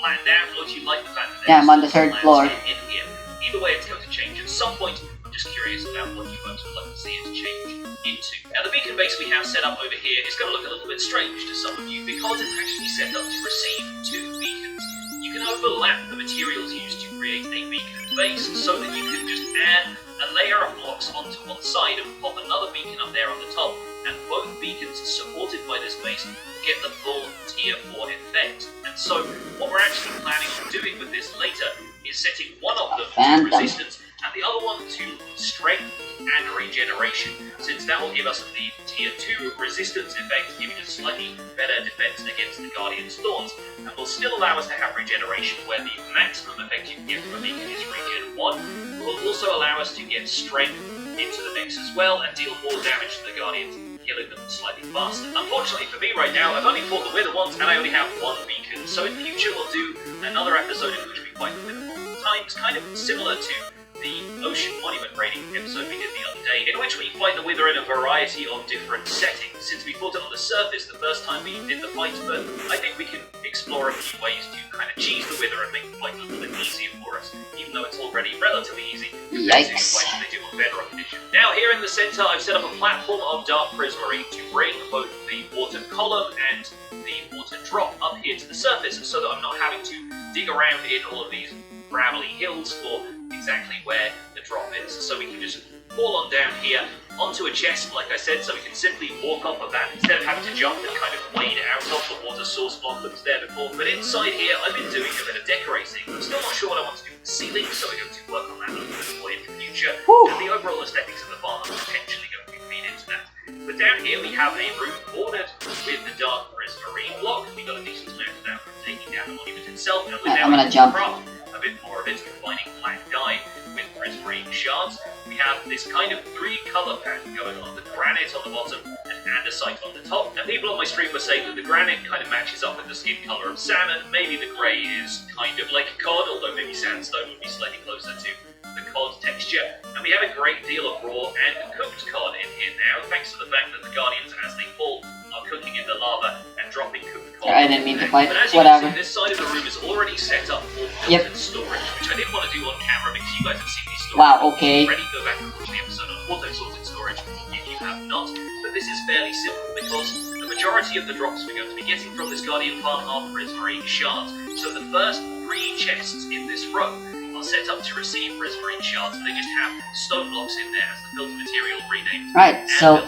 planned out, or do you like the fact that Yeah, I'm on the there's 3rd floor. in here? Either way, it's going to change at some point. I'm just curious about what you folks would like to see it change into. Now, the beacon base we have set up over here is going to look a little bit strange to some of you because it's actually set up to receive 2 beacons. You can overlap the materials used to create a beacon base so that you can just add a layer of blocks onto one side and pop another beacon up there on the top, and both beacons supported by this base get the full tier 4 effect. And so what we're actually planning on doing with this later is setting one of them to resistance and the other one to strength and regeneration, since that will give us the tier 2 resistance effect, giving us slightly better defense against the Guardian's Thorns, and will still allow us to have regeneration, where the maximum effect you can get from a beacon is regen 1. Will also allow us to get strength into the mix as well, and deal more damage to the Guardians, killing them slightly faster. Unfortunately for me right now, I've only fought the Wither once, and I only have one beacon, so in future we'll do another episode in which we fight the Wither multiple times, kind of similar to the Ocean Monument raiding episode we did the other day, in which we fight the Wither in a variety of different settings. Since we fought it on the surface the first time we did the fight, but I think we can explore a few ways to kind of cheese the Wither and make the fight a little bit easier for us, even though it's already relatively easy compared to the fights they do on Bedrock Edition. Now here in the center, I've set up a platform of Dark Prismarine to bring both the water column and the water drop up here to the surface, so that I'm not having to dig around in all of these gravelly hills for exactly where the drop is. So we can just fall on down here onto a chest, like I said, so we can simply walk off of that instead of having to jump and kind of wade out of the water source block that was there before. But inside here, I've been doing a bit of decorating. I'm still not sure what I want to do with the ceiling, so we're going to work on that a little bit more in the future. And the overall aesthetics of the farm are potentially going to feed into that. But down here we have a room bordered with the Dark Prismarine block. We got a decent amount of that from taking down the monument itself, and we're now I'm gonna jump. a bit more of it, combining black dye with Prismarine shards. We have this kind of 3-color pattern going on, the granite on the bottom and andesite on the top. And people on my stream were saying that the granite kind of matches up with the skin color of salmon. Maybe the grey is kind of like cod, although maybe sandstone would be slightly closer to the cod texture. And we have a great deal of raw and cooked cod in here now, thanks to the fact that the Guardians, as they fall, are cooking in the lava and dropping cooked cod. I didn't mean to fight. But as you Whatever. can see, this side of the room is already set up for content storage, which I didn't want to do on camera because you guys have seen these storage. Wow, okay. Already go back and watch the episode on auto-sorted storage if you have not. But this is fairly simple because the majority of the drops we're going to be getting from this Guardian farm are Prismarine shards. So the first 3 chests in this row are set up to receive Prismarine shards, and they just have stone blocks in there as the filter material renamed. Right, so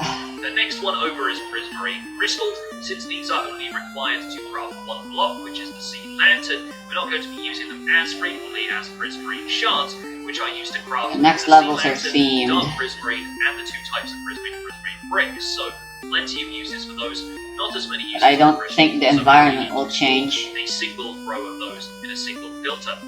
The next one over is Prismarine crystals. Since these are only required to craft 1 block, which is the Sea Lantern, we're not going to be using them as frequently as Prismarine shards, which I used to craft the next the levels Sea are Lantern, themed. Dark Prismarine, and the 2 types of Prismarine bricks. So plenty of uses for those. Not as many uses. I don't for think the crystals, so environment will change. a single row of those in a single filter.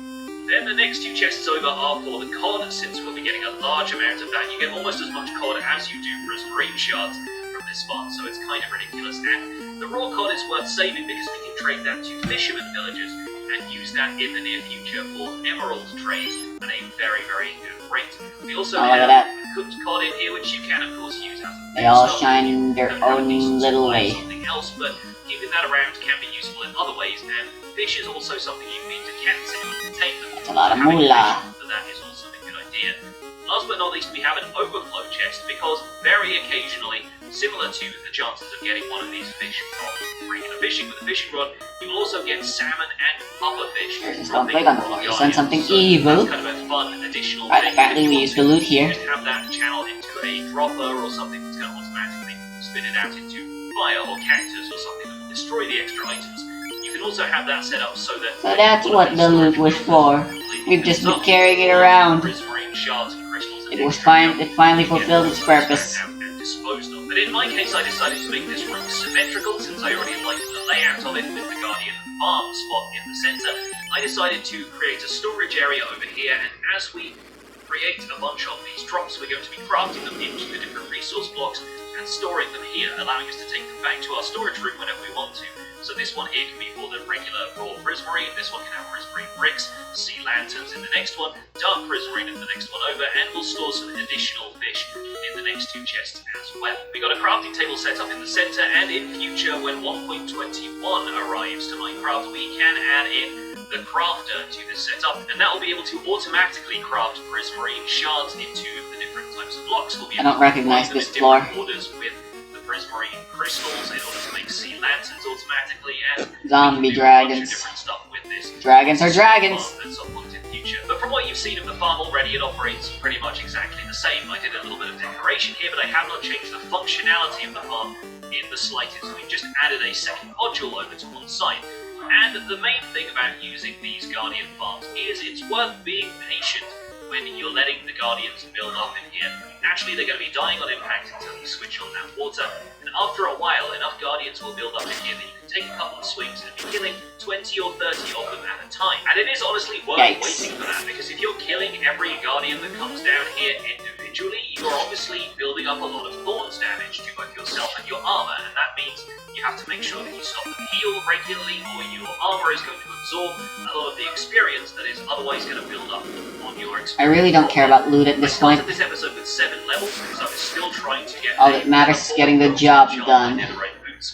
Then the next 2 chests over are for the cod, since we'll be getting a large amount of that. You get almost as much cod as you do Prismarine shards from this farm, so it's kind of ridiculous. And the raw cod is worth saving because we can trade that to fishermen villages and use that in the near future for emerald trade at a very, very good rate. We also Oh, look have at that. cooked cod in here, which you can of course use as a They all so shine in their don't have own decent little supply of way. something else, but keeping that around can be useful in other ways, and fish is also something you feed to cats in order to tame them. It's a lot of Having moolah. fish for that is also a good idea. Last but not least, we have an overflow chest, because very occasionally, similar to the chances of getting one of these fish from regular fishing with a fishing rod, you will also get salmon and puffer fish. There's from one big on the floor. You sent something evil. That's kind of a fun additional Right, thing. apparently If you we want used to the loot here. Just have that channel into a dropper or something that's going to automatically spit it out into fire or cactus or something that will destroy the extra items. You can also have that set up so that... So that's what the loot was for. We've just been carrying it around. Prismarine shards and crystals It was fine. It finally fulfilled its purpose. and disposed of. But in my case, I decided to make this room symmetrical, since I already liked the layout of it with the Guardian farm spot in the center. I decided to create a storage area over here, and as we create a bunch of these drops, we're going to be crafting them into the different resource blocks and storing them here, allowing us to take them back to our storage room whenever we want to. So this one here can be for the regular raw Prismarine, this one can have Prismarine bricks, Sea Lanterns in the next one, Dark Prismarine in the next one over, and we'll store some additional fish in the next 2 chests as well. We got a crafting table set up in the center, and in future, when 1.21 arrives to Minecraft, we can add in the crafter to this setup, and that will be able to automatically craft Prismarine shards into the different types of blocks. We'll be I don't able to recognize combine them this in floor. different orders with the Prismarine crystals in order to make Sea Lanterns automatically, and Zombie we can do a bunch of dragons. different stuff with this. Dragons are dragons. At some point in the future. But from what you've seen of the farm already, it operates pretty much exactly the same. I did a little bit of decoration here, but I have not changed the functionality of the farm in the slightest. We've just added a second module over to one side. And the main thing about using these Guardian farms is it's worth being patient when you're letting the Guardians build up in here. Naturally, they're going to be dying on impact until you switch on that water, and after a while, enough Guardians will build up in here that you can take a couple of swings and be killing 20 or 30 of them at a time. And it is honestly worth waiting for that, because if you're killing every Guardian that comes down here individually, you're obviously building up a lot of Thorns damage to both yourself and your armor, and that means you have to make sure that you stop them heal regularly, or your armor is going to absorb a lot of the experience that is otherwise going to build up on your experience. I really don't care about loot at this point. I started this episode with 7 levels because I was still trying to get all that matters is getting the job done.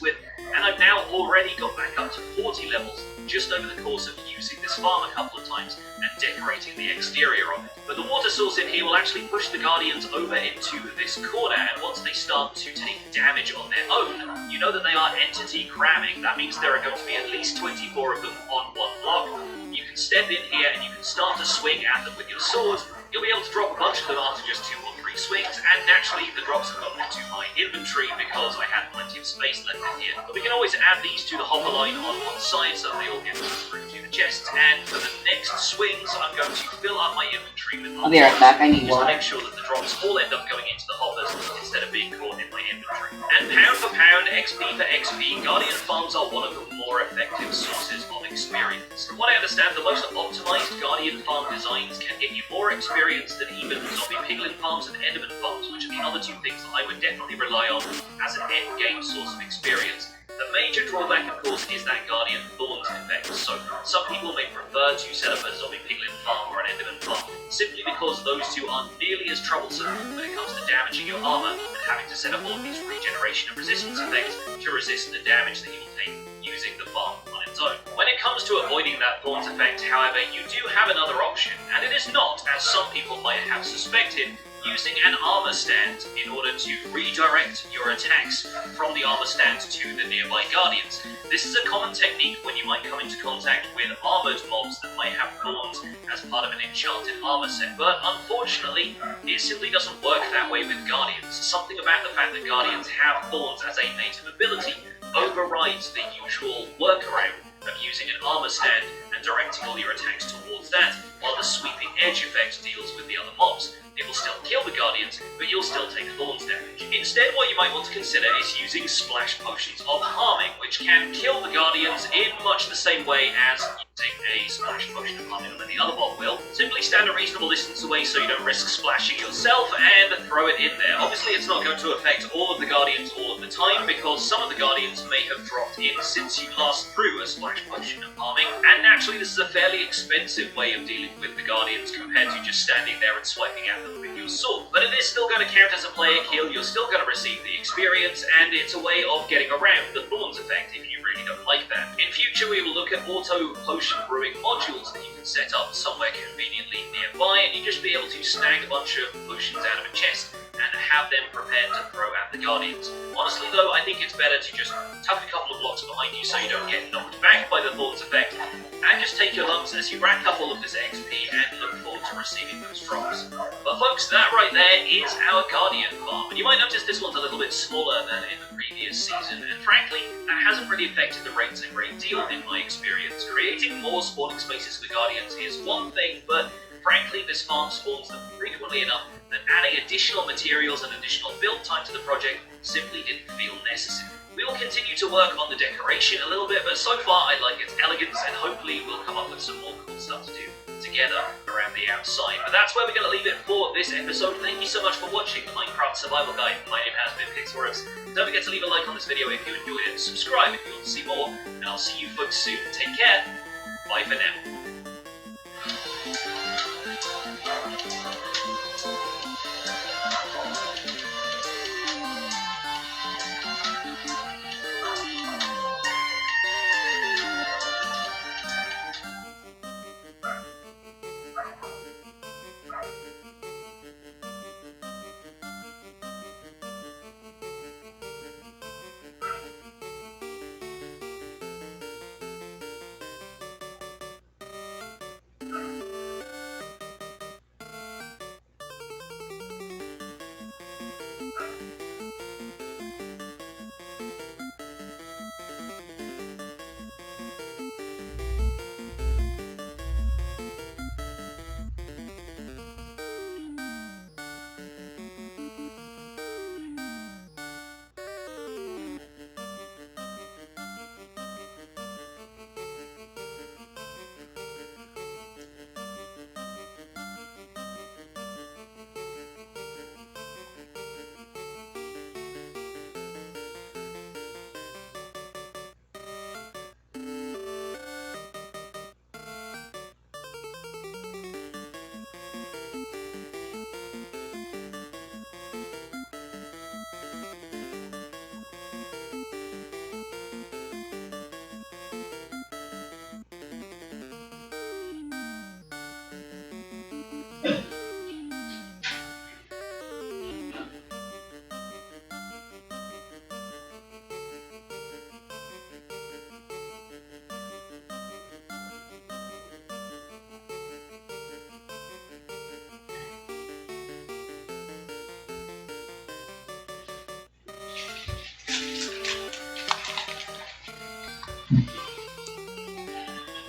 With, and I've now already got back up to 40 levels just over the course of using this farm a couple of times and decorating the exterior of it. But the water source in here will actually push the Guardians over into this corner, and once they start to take damage on their own, you know that they are entity cramming. That means there are going to be at least 24 of them on one block. You can step in here and you can start to swing at them with your swords. You'll be able to drop a bunch of them after just 2 or 3 swings, and naturally the drops have gone into my inventory because I had plenty of space left in here. But we can always add these to the hopper line on one side so they all get through to the chests, and for the next swings I'm going to fill up my inventory with I'll be right back, I need just to water. make sure that the drops all end up going into the hoppers instead of being caught in my inventory. And pound for pound, XP for XP, Guardian farms are one of the more effective sources of experience. From what I understand, the most optimized Guardian farm designs can get you more experience than even zombie piglin farms and enderman farms, which are the other 2 things that I would definitely rely on as an end-game source of experience. The major drawback, of course, is that Guardian Thorns effect. So, some people may prefer to set up a zombie piglin farm or an enderman farm, simply because those 2 aren't nearly as troublesome when it comes to damaging your armor and having to set up all of these regeneration and resistance effects to resist the damage that you will take using the farm on its own. When it comes to avoiding that Thorns effect, however, you do have another option, and it is not, as some people might have suspected, using an armor stand in order to redirect your attacks from the armor stand to the nearby Guardians. This is a common technique when you might come into contact with armored mobs that might have thorns as part of an enchanted armor set, but unfortunately, it simply doesn't work that way with Guardians. Something about the fact that Guardians have thorns as a native ability overrides the usual workaround of using an armor stand and directing all your attacks towards that, while the sweeping edge effect deals with the other mobs. It will still kill the Guardians, but you'll still take Thorns damage. Instead, what you might want to consider is using Splash Potions of Harming, which can kill the Guardians in much the same way as using a Splash Potion of Harming than the other mob will. Simply stand a reasonable distance away so you don't risk splashing yourself, and throw it in there. Obviously, it's not going to affect all of the Guardians all of the time, because some of the Guardians may have dropped in since you last threw a Splash Potion of Harming, and naturally this is a fairly expensive way of dealing with the Guardians compared to just standing there and swiping at them with your sword. But it is still going to count as a player kill, you're still going to receive the experience, and it's a way of getting around the Thorns effect if you really don't like that. In future, we will look at auto potion brewing modules that you can set up somewhere conveniently nearby, and you just be able to snag a bunch of potions out of a chest and have them prepared to throw at the Guardians. Honestly though, I think it's better to just tuck a couple of blocks behind you so you don't get knocked back by the Thorns effect, and just take your lumps as you rack up all of this XP and look forward to receiving those drops. But folks, that right there is our Guardian farm, and you might notice this one's a little bit smaller than in the previous season, and frankly, that hasn't really affected the rates a great deal in my experience. Creating more spawning spaces for Guardians is one thing, but frankly, this farm spawns them frequently enough that adding additional materials and additional build time to the project simply didn't feel necessary. We will continue to work on the decoration a little bit, but so far I like its elegance, and hopefully we'll come up with some more cool stuff to do together around the outside. But that's where we're going to leave it for this episode. Thank you so much for watching the Minecraft Survival Guide. My name has been Pixelworks. Don't forget to leave a like on this video if you enjoyed it, subscribe if you want to see more, and I'll see you folks soon. Take care. Bye for now.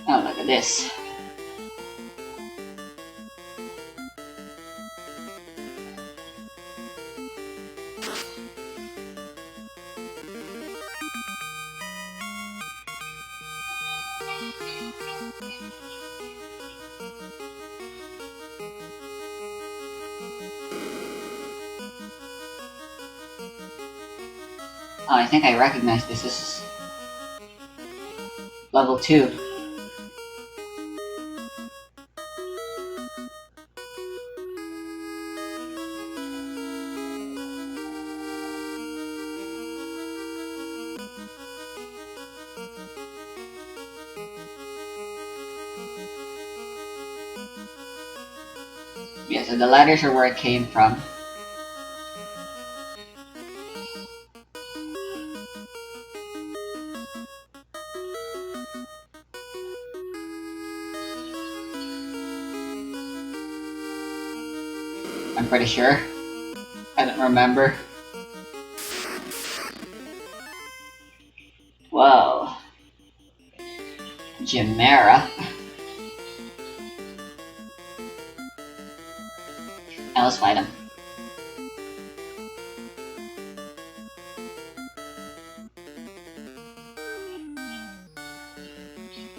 Oh, look at this. Oh, I think I recognize this. This is level 2. Yeah, so the ladders are where it came from. I'm pretty sure. I don't remember. Whoa. Chimera. Now let's fight him.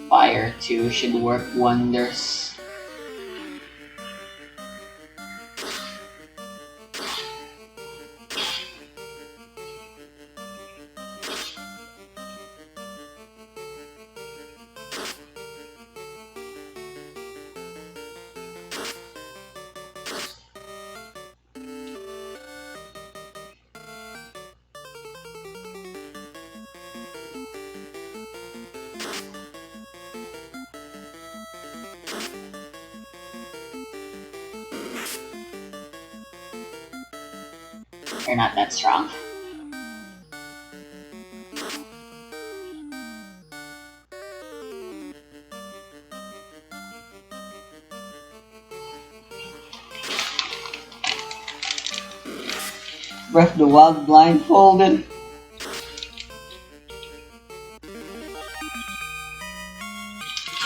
Fire 2 should work wonders. They're not that strong. Breath of the Wild blindfolded.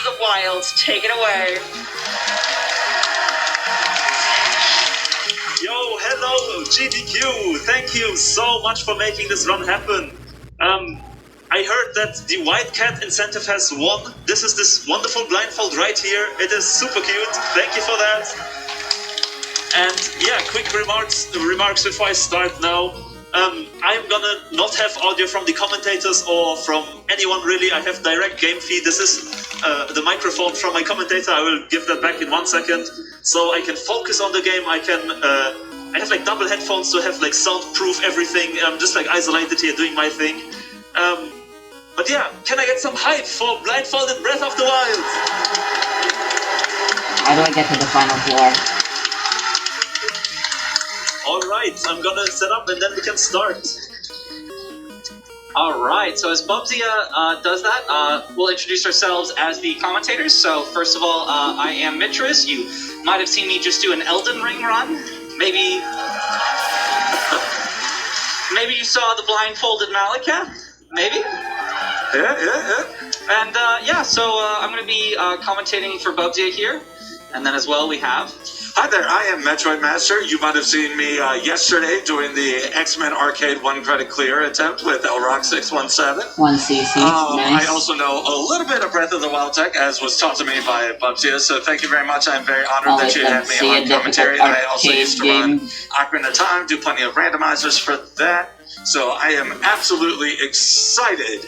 The Wilds, take it away. Yo, hello, GDQ! Thank you so much for making this run happen. I heard that the White Cat incentive has won. This is this wonderful blindfold right here. It is super cute. Thank you for that. And yeah, quick remarks before I start now. I'm gonna not have audio from the commentators or from anyone really. I have direct game feed. This is the microphone from my commentator. I will give that back in 1 second, so I can focus on the game. I have like double headphones to have like soundproof everything. I'm just like isolated here doing my thing. But yeah, can I get some hype for Blindfolded Breath of the Wild? How do I get to the final floor? Alright, I'm gonna set up and then we can start. Alright, so as Bubzia does that, we'll introduce ourselves as the commentators. So first of all, I am Mitris. You might have seen me just do an Elden Ring run. Maybe you saw the blindfolded Malika? Maybe? Yeah. And so I'm going to be commentating for Bubzia here. And then as well we have... Hi there, I am Metroid Master. You might have seen me yesterday doing the X-Men Arcade 1 credit clear attempt with Elrock617. 1cc, nice. I also know a little bit of Breath of the Wild tech, as was taught to me by Bubzia, so thank you very much. I'm very honored that you had me on commentary. I also used to run Ocarina of Time, do plenty of randomizers for that. So I am absolutely excited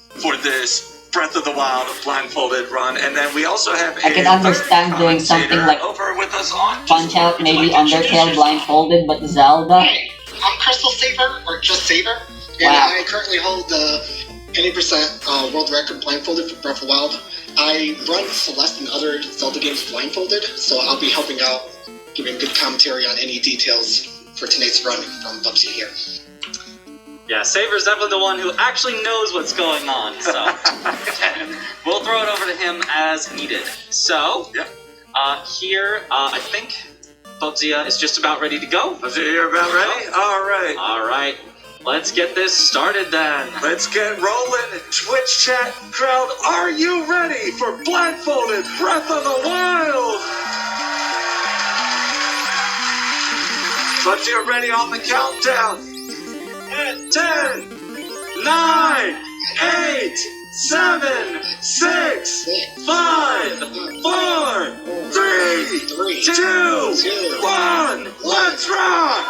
for this Breath of the Wild blindfolded run, and then we also have I can understand doing something like over with us on Punch Out, maybe Undertale blindfolded, but Zelda. Hey, I'm Crystal Saber, or just Saber, and I currently hold the 80% world record blindfolded for Breath of the Wild. I run Celeste and other Zelda games blindfolded, so I'll be helping out giving good commentary on any details for tonight's run from Bubsy here. Yeah, Saber's definitely the one who actually knows what's going on, so we'll throw it over to him as needed. So, here, I think Bubsy is just about ready to go. Bubsy, you're about ready? Alright. Alright, let's get this started then. Let's get rolling. Twitch chat crowd, are you ready for Blindfolded Breath of the Wild? Bubsy, you're ready on the countdown. 10, 9, 8, 7, 6, 5, 4, 3, 2, 1. Let's rock!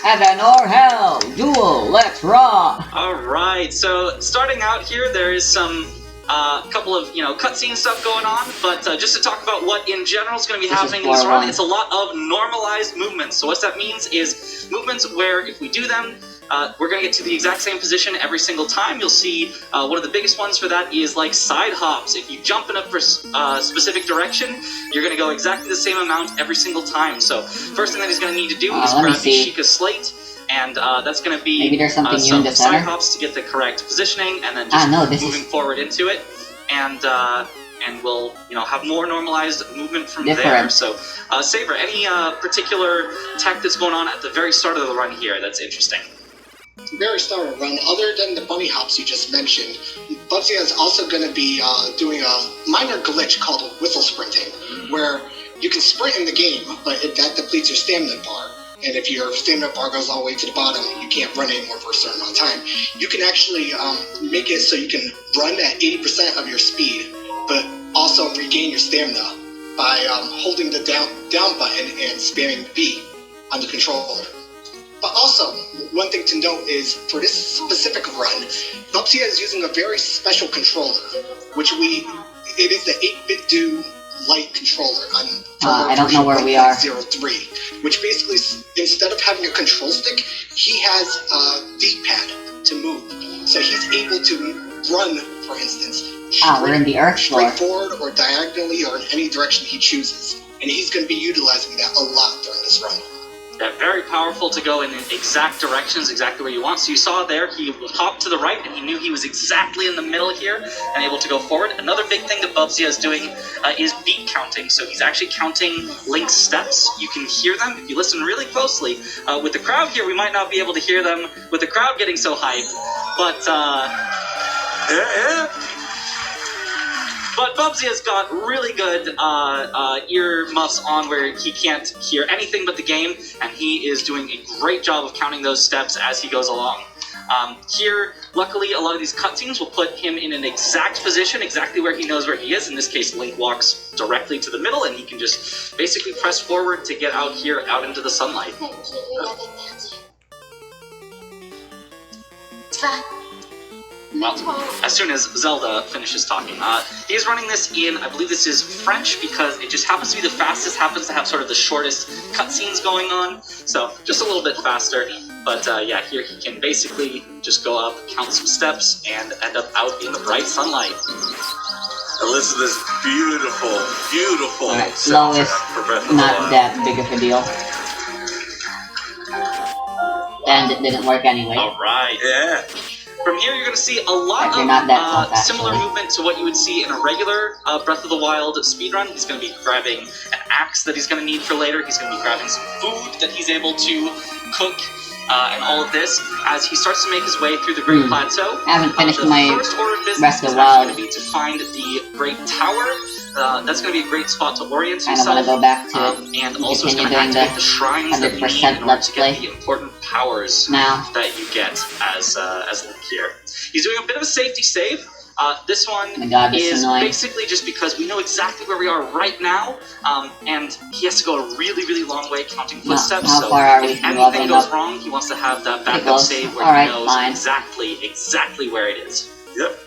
Heaven or hell, duel, let's rock! Alright, so starting out here, there is some couple of, cutscene stuff going on, but just to talk about what in general is going to be happening in this run, it's a lot of normalized movements. So what that means is movements where if we do them, we're going to get to the exact same position every single time. You'll see one of the biggest ones for that is like side hops. If you jump in a specific direction, you're going to go exactly the same amount every single time. So first thing that he's going to need to do is grab the Sheikah Slate, and that's going to be maybe there's something some new in the side center? hops to get the correct positioning, and then just moving forward into it, and we'll have more normalized movement from there. So, Saber, any particular tech that's going on at the very start of the run here that's interesting? At the very start of the run, other than the bunny hops you just mentioned, Bubsy is also going to be doing a minor glitch called whistle sprinting, where you can sprint in the game, but that depletes your stamina bar. And if your stamina bar goes all the way to the bottom, you can't run anymore for a certain amount of time. You can actually make it so you can run at 80% of your speed, but also regain your stamina by holding the down button and spamming B on the controller. But also, one thing to note is, for this specific run, Bubsy is using a very special controller, it is the 8-bit do light controller on I don't know where we are. 1.03, which basically, instead of having a control stick, he has a D-pad to move. So he's able to run, for instance, we're in the Earth floor. straight forward or diagonally or in any direction he chooses. And he's going to be utilizing that a lot during this run. Yeah, very powerful to go in exact directions, exactly where you want. So you saw there, he hopped to the right, and he knew he was exactly in the middle here, and able to go forward. Another big thing that Bubsy is doing is beat counting. So he's actually counting Link's steps. You can hear them if you listen really closely. With the crowd here, we might not be able to hear them with the crowd getting so hyped, but But Bubsy has got really good ear muffs on where he can't hear anything but the game, and he is doing a great job of counting those steps as he goes along. Here, luckily, a lot of these cutscenes will put him in an exact position, exactly where he knows where he is. In this case, Link walks directly to the middle, and he can just basically press forward to get out here, out into the sunlight. Well, as soon as Zelda finishes talking. He's running this in, I believe this is French, because it just happens to be the fastest, happens to have sort of the shortest cutscenes going on, so just a little bit faster. But yeah, here he can basically just go up, count some steps, and end up out in the bright sunlight. And listen to this beautiful, beautiful slow is not that big of a deal. And it didn't work anyway. Alright. Yeah. From here, you're going to see a lot of similar movement to what you would see in a regular Breath of the Wild speedrun. He's going to be grabbing an axe that he's going to need for later. He's going to be grabbing some food that he's able to cook, and all of this as he starts to make his way through the Great Plateau. I haven't finished my first order of business Breath of is the Wild. going to be to find the Great Tower. That's going to be a great spot to orient I yourself. want to go back to and also it's continue going to doing activate the shrines that you need 100% in order Let's to Play get the important powers now. that you get as Link here. He's doing a bit of a safety save. This one Oh my God, this is is annoying. basically just because we know exactly where we are right now, and he has to go a really, really long way counting footsteps. How so far are we if from anything leveling goes up? wrong, he wants to have that backup close. save where Alright, he knows fine. exactly where it is. Yep.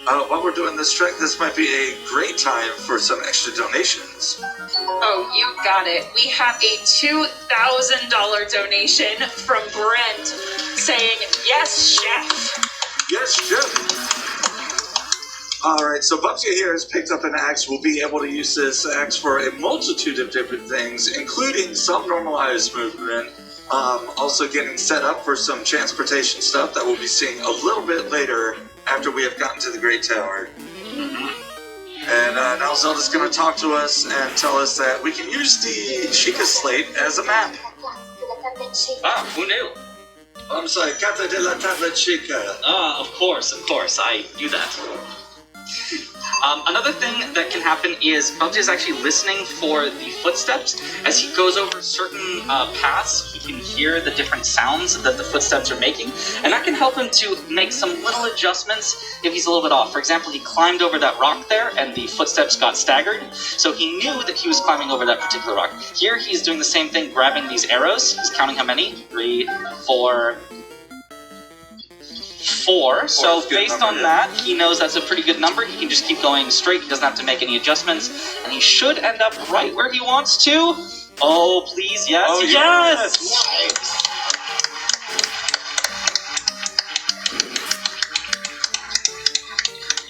While we're doing this trick, this might be a great time for some extra donations. Oh, you got it. We have a $2,000 donation from Brent saying, "Yes, chef." Yes, chef. Alright, so Bubsy here has picked up an axe. We'll be able to use this axe for a multitude of different things, including some normalized movement. Also getting set up for some transportation stuff that we'll be seeing a little bit later after we have gotten to the Great Tower. And now Zelda's going to talk to us and tell us that we can use the Sheikah Slate as a map. Ah, who knew? I'm sorry, Carte de la Tablet Sheikah. Ah, of course, I do that. Another thing that can happen is Bubsy is actually listening for the footsteps. As he goes over certain paths, he can hear the different sounds that the footsteps are making, and that can help him to make some little adjustments if he's a little bit off. For example, he climbed over that rock there, and the footsteps got staggered, so he knew that he was climbing over that particular rock. Here, he's doing the same thing, grabbing these arrows. He's counting how many? 3, 4... 4, so based on that, he knows that's a pretty good number. He can just keep going straight, he doesn't have to make any adjustments, and he should end up right where he wants to. Oh, please, yes, oh, yes!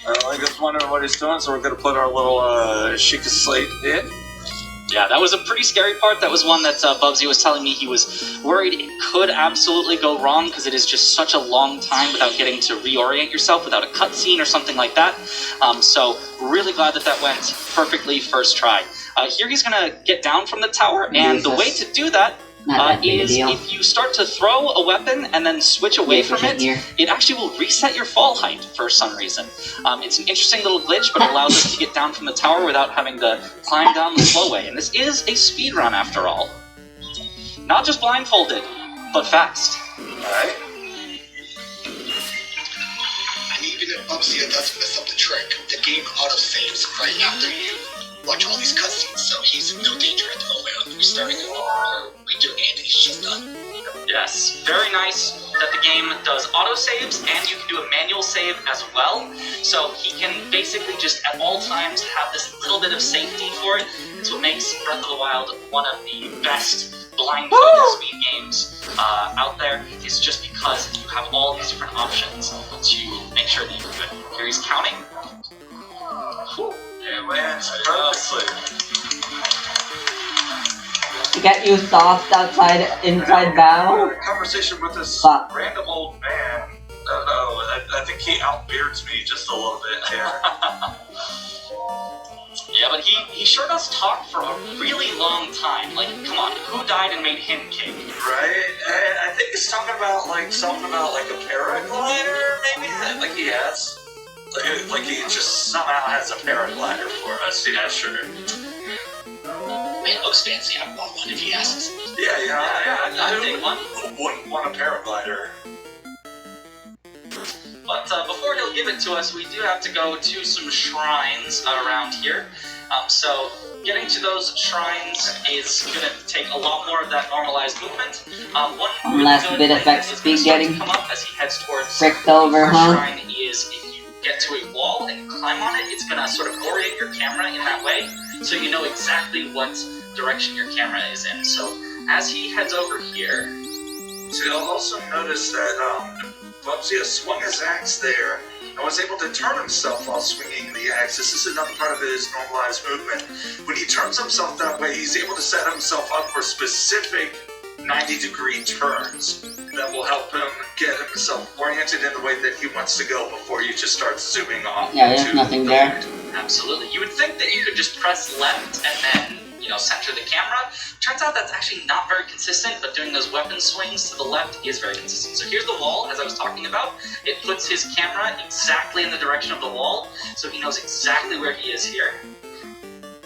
I just wondering what he's doing, so we're going to put our little Sheikah Slate in. Yeah, that was a pretty scary part. That was one that Bubsy was telling me he was worried it could absolutely go wrong because it is just such a long time without getting to reorient yourself without a cutscene or something like that. So really glad that that went perfectly first try. Here he's going to get down from the tower, and the way to do that is if you start to throw a weapon and then switch away from it, it actually will reset your fall height for some reason. It's an interesting little glitch, but it allows us to get down from the tower without having to climb down the slow way. And this is a speed run after all. Not just blindfolded, but fast. Alright. And even if Bubsy does mess up the trick, the game auto-saves right after you watch all these cutscenes, so he's in no danger at the moment of restarting it or redoing it. He's just done. Yes, very nice that the game does auto-saves, and you can do a manual save as well. So he can basically just at all times have this little bit of safety for it. It's what makes Breath of the Wild one of the best blindfolded speed games out there, is just because you have all these different options to make sure that you're good. Here he's counting. Whew. It lands perfectly. To get you soft inside battle? Conversation with this random old man. I think he outbeards me just a little bit here. Yeah, but he sure does talk for a really long time. Like, come on, who died and made him king? Right? I think he's talking about something about a paraglider, maybe? Like he has. Like he just somehow has a paraglider for us. Yeah, sure. Man, it looks fancy. I want one if he asks. Yeah, I'd take one. Wouldn't want a paraglider. But before he'll give it to us, we do have to go to some shrines around here. So getting to those shrines is going to take a lot more of that normalized movement. One last bit of XP getting come up as he heads towards fricked over, huh? shrine is if you get to a wall and you climb on it, it's going to sort of orient your camera in that way, so you know exactly what direction your camera is in. So as he heads over here... So you'll also notice that Bubsy has swung his axe there and was able to turn himself while swinging the axe. This is another part of his normalized movement. When he turns himself that way, he's able to set himself up for specific 90-degree turns that will help him get himself oriented in the way that he wants to go before you just start zooming off. Yeah, there's nothing there. Absolutely. You would think that you could just press left and then, center the camera. Turns out that's actually not very consistent, but doing those weapon swings to the left is very consistent. So here's the wall, as I was talking about. It puts his camera exactly in the direction of the wall, so he knows exactly where he is here.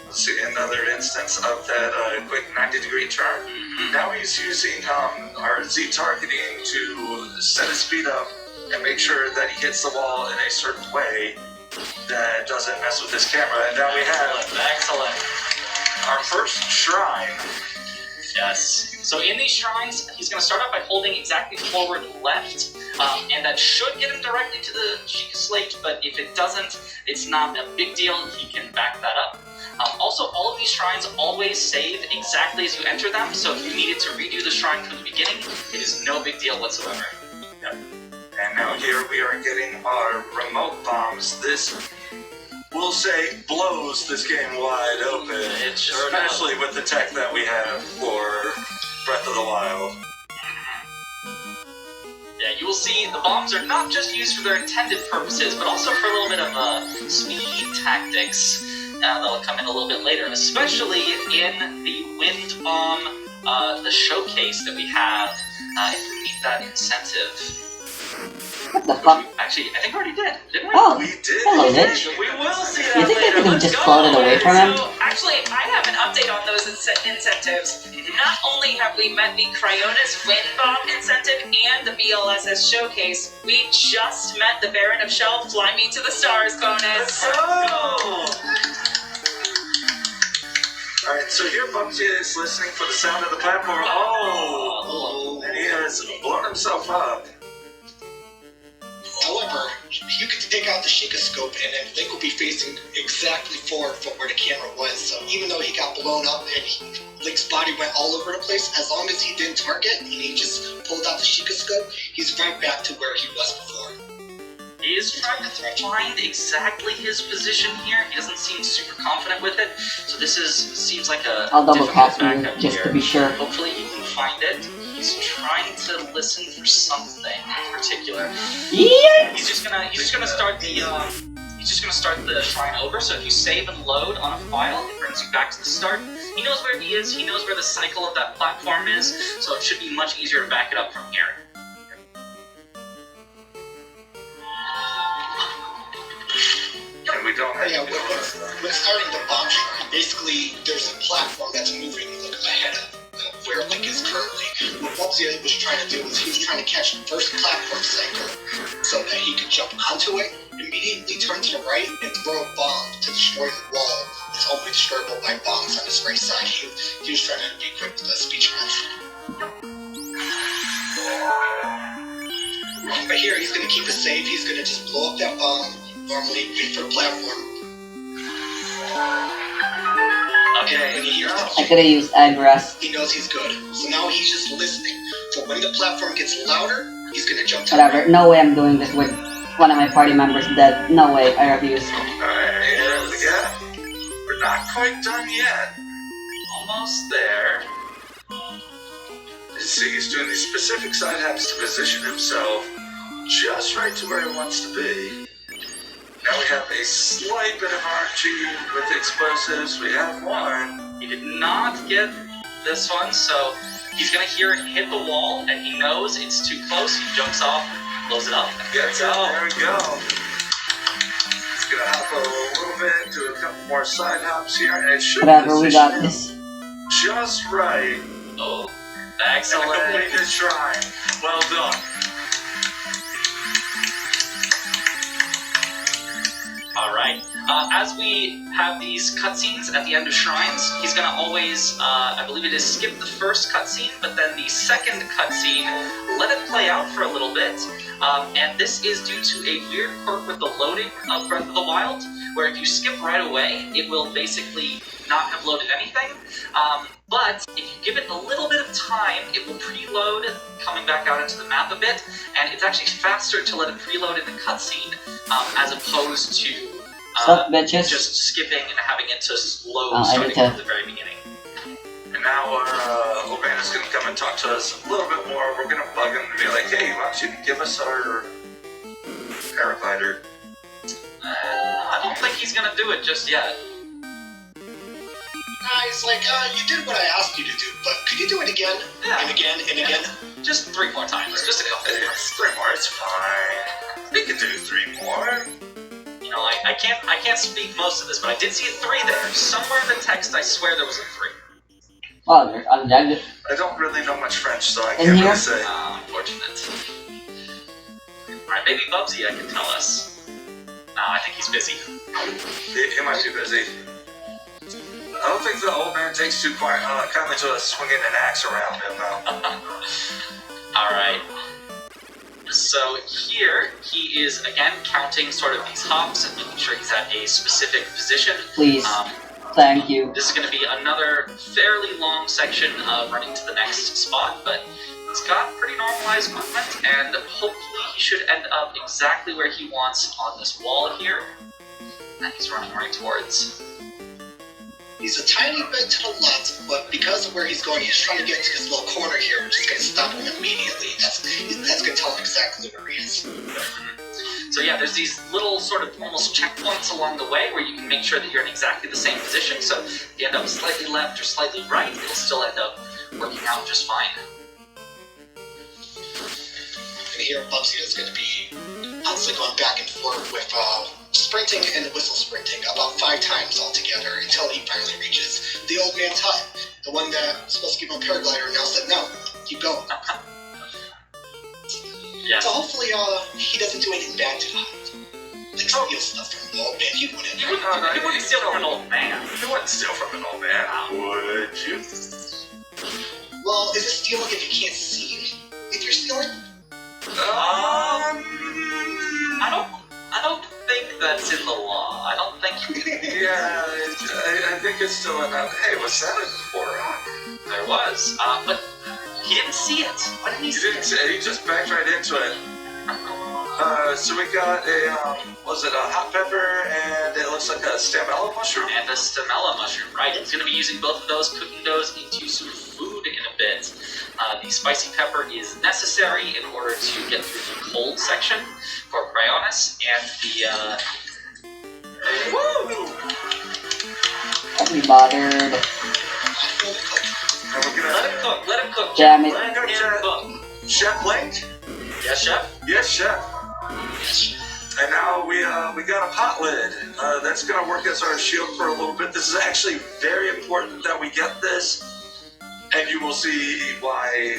Let's see another instance of that quick 90-degree turn. Now he's using our Z targeting to set his speed up and make sure that he hits the wall in a certain way that doesn't mess with his camera. And now we have excellent. Our first shrine. Yes. So in these shrines, he's going to start out by holding exactly forward left, and that should get him directly to the Sheikah Slate, but if it doesn't, it's not a big deal. He can back that up. Also, all of these shrines always save exactly as you enter them, so if you needed to redo the shrine from the beginning, it is no big deal whatsoever. Yep. And now here we are getting our remote bombs. This, we'll say, blows this game wide open. It sure especially with the tech that we have for Breath of the Wild. Yeah, you will see the bombs are not just used for their intended purposes, but also for a little bit of speed tactics that'll come in a little bit later, especially in the wind bomb, the showcase that we have. If we meet that incentive. What the fuck? Actually, I think we already did, didn't we? Oh, We did. hello, bitch. We will see You that think they later. could have just floated away from him? So, actually, I have an update on those incentives. Not only have we met the Cryonis Wind Bomb incentive and the BLSS Showcase, we just met the Baron of Shell Fly Me to the Stars bonus. Alright, so here Bubsy is listening for the sound of the platform. Oh! And he has blown himself up. However, you can take out the Sheikah scope and then Link will be facing exactly forward from where the camera was. So even though he got blown up and Link's body went all over the place, as long as he didn't target and he just pulled out the Sheikah scope, he's right back to where he was before. He is trying to find exactly his position here. He doesn't seem super confident with it, so this seems like a I'll double difficult tap you backup just here. to be sure. Hopefully he can find it. He's trying to listen for something in particular. Yeah. He's just gonna start the shrine over. So if you save and load on a file, it brings you back to the start. He knows where he is. He knows where the cycle of that platform is. So it should be much easier to back it up from here. And we don't have Yeah, to do when starting the bomb shrine, basically there's a platform that's moving ahead of where Link is currently. What Bubsy was trying to do was he was trying to catch the first platform cycle so that he could jump onto it, immediately turn to the right, and throw a bomb to destroy the wall. It's only destroyable by bombs on his right side. He was trying to be quick with the speech match. But here he's going to keep it safe. He's going to just blow up that bomb. Normally wait for the platform. Okay. When he hears I that, could have used Agras. he knows he's good. So now he's just listening. So when the platform gets louder, he's gonna jump to Whatever. No way I'm doing this with one of my party members dead. No way. I refuse. Alright, here we go. We're not quite done yet. Almost there. You see, he's doing these specific side hops to position himself just right to where he wants to be. Now we have a slight bit of RNG with explosives. We have one. He did not get this one, so he's gonna hear it hit the wall, and he knows it's too close. He jumps off, blows it up. Gets it. There we go. He's gonna hop a little bit, do a couple more side hops here, and it should Whatever, we got position this. him just right. Oh, And excellent. a completed shrine. Well done. Alright. As we have these cutscenes at the end of shrines, he's gonna always, I believe it is, skip the first cutscene, but then the second cutscene, let it play out for a little bit. And this is due to a weird quirk with the loading of Breath of the Wild, where if you skip right away, it will basically not have loaded anything. But if you give it a little bit of time, it will preload, coming back out into the map a bit, and it's actually faster to let it preload in the cutscene, as opposed to Sup, bitches? just skipping and having it just load Oh, I starting need to- from the very beginning. And now Urbana's gonna come and talk to us a little bit more. We're gonna bug him and be like, hey, why don't you give us our paraglider? I don't think he's gonna do it just yet. He's like, you did what I asked you to do, but could you do it again? Yeah. And again, and again? Just 3 more times, just a couple more. It's 3 more, it's fine. We can do 3 more. You know, I can't speak most of this, but I did see a 3 there. Somewhere in the text, I swear there was a 3. Oh, there's undead. I don't really know much French, so I In can't here? really say. Unfortunate. Alright, maybe Bubsy can tell us. No, I think he's busy. He might be busy. I don't think the old man takes too kindly to us swinging an axe around him, though. Alright. So here, he is again counting sort of these hops and making sure he's at a specific position. Please. Thank you. This is going to be another fairly long section of running to the next spot, but He's got pretty normalized movement, and hopefully he should end up exactly where he wants on this wall here. And he's running right towards. He's a tiny bit to the left, but because of where he's going, he's trying to get into this little corner here, which is going to stop him immediately. That's going to tell him exactly where he is. So yeah, there's these little sort of almost checkpoints along the way where you can make sure that you're in exactly the same position. So if you end up slightly left or slightly right, it'll still end up working out just fine. And here, Bubsy is going to be constantly going back and forth with sprinting and whistle sprinting about 5 times altogether until he finally reaches the old man's hut. The one that was supposed to give him a paraglider now said, no, keep going. Yeah. So hopefully he doesn't do anything bad to the hut. Like steal stuff from an old man. He wouldn't. He wouldn't steal from an old man. He wouldn't steal from an old man, would you? Well, is it stealing if you can't see? If you're stealing? I don't think that's in the law. I don't think. Yeah, I think it's still in that. Hey, what's that for? There was, but he didn't see it. Why didn't he see it? He just backed right into it. So we got a, was it a hot pepper, and it looks like a stamella mushroom? And a stamella mushroom, right? He's going to be using both of those, cooking those into some food in a bit. The spicy pepper is necessary in order to get through the cold section for Cryonis, and the, woo! Don't be bothered. Let him cook. Damn it. Let him cook. Chef Link? Yes, chef? Yes, chef. And now we got a pot lid. That's going to work as our shield for a little bit. This is actually very important that we get this, and you will see why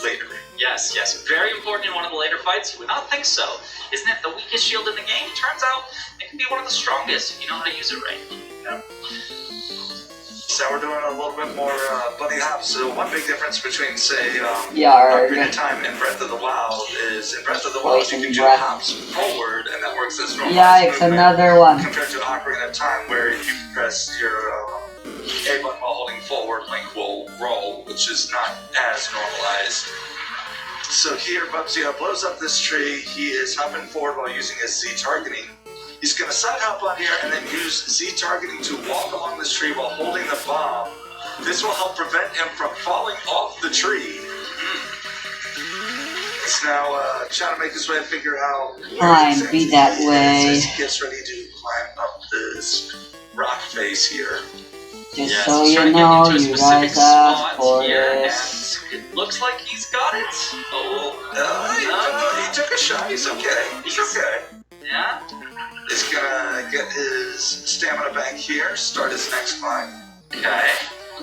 later. Yes, very important in one of the later fights. You would not think so. Isn't it the weakest shield in the game? Turns out it can be one of the strongest if you know how to use it right. Yep. So we're doing a little bit more bunny hops. So one big difference between, say, Ocarina of Time and Breath of the Wild is in Breath of the Wild you can do hops forward, and that works as normal. Yikes, another one. Compared to Ocarina of Time, where you can press your A button while holding forward, Link will roll, which is not as normalized. So here, Bubsy blows up this tree. He is hopping forward while using his Z targeting. He's going to side hop on here and then use Z targeting to walk along this tree while holding the bomb. This will help prevent him from falling off the tree. He's now trying to make his way, figure out Fine, be that way. as he gets ready to climb up this rock face here. Just so you know, you guys asked for this. It looks like he's got it. He took a shot. He's okay. He's okay. Yeah. He's gonna get his stamina back here, start his next climb. Okay.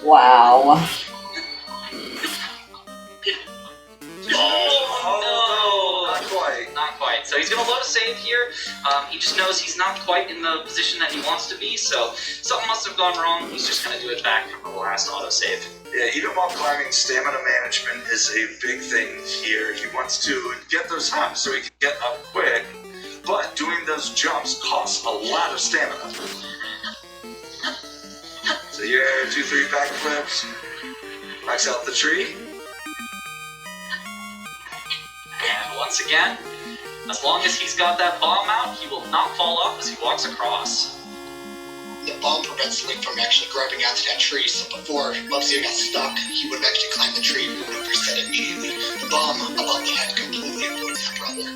Wow. Oh, not quite. Not quite. So he's gonna load a save here. He just knows he's not quite in the position that he wants to be, so something must have gone wrong. He's just gonna do it back from the last autosave. Yeah, even while climbing, stamina management is a big thing here. He wants to get those hops so he can get up quick, but doing those jumps costs a lot of stamina. So here, 2-3 backflips, knocks out the tree. And once again, as long as he's got that bomb out, he will not fall off as he walks across. The bomb prevents Link from actually grabbing onto that tree, so before Bubsy got stuck, he would have actually climbed the tree and would have reset immediately. The bomb above the head completely avoids that problem.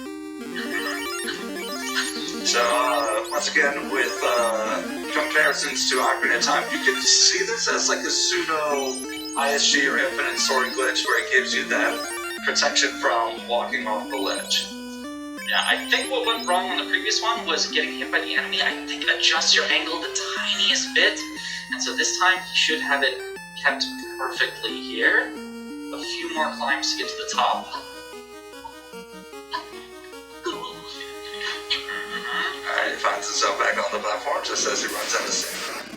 So, once again, with comparisons to Ocarina of Time, you can see this as like a pseudo ISG or Infinite Sword glitch where it gives you that protection from walking off the ledge. Yeah, I think what went wrong on the previous one was getting hit by the enemy. I think it adjusts your angle the tiniest bit, and so this time you should have it kept perfectly here. A few more climbs to get to the top. Alright, he finds himself back on the platform just as he runs out of stamina.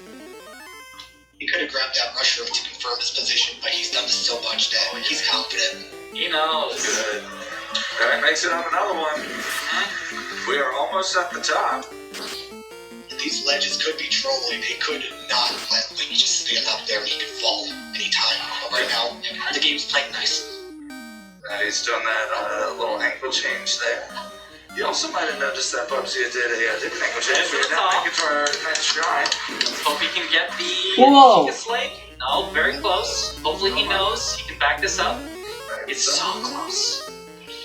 He could have grabbed that mushroom to confirm his position, but he's done this so much that he's confident. He knows. Good. Alright, makes it up another one. We are almost at the top. These ledges could be trolling. They could not let Link just stand up there and he could fall anytime. But right now, the game's playing nice. He's done that little ankle change there. You also might have noticed that Bubsy did a different ankle change. Head to the Now top. make it to our next shrine. Let's hope he can get the Whoa. Sheikah Slate. No, very close. Hopefully he knows. He can back this up. It's so close.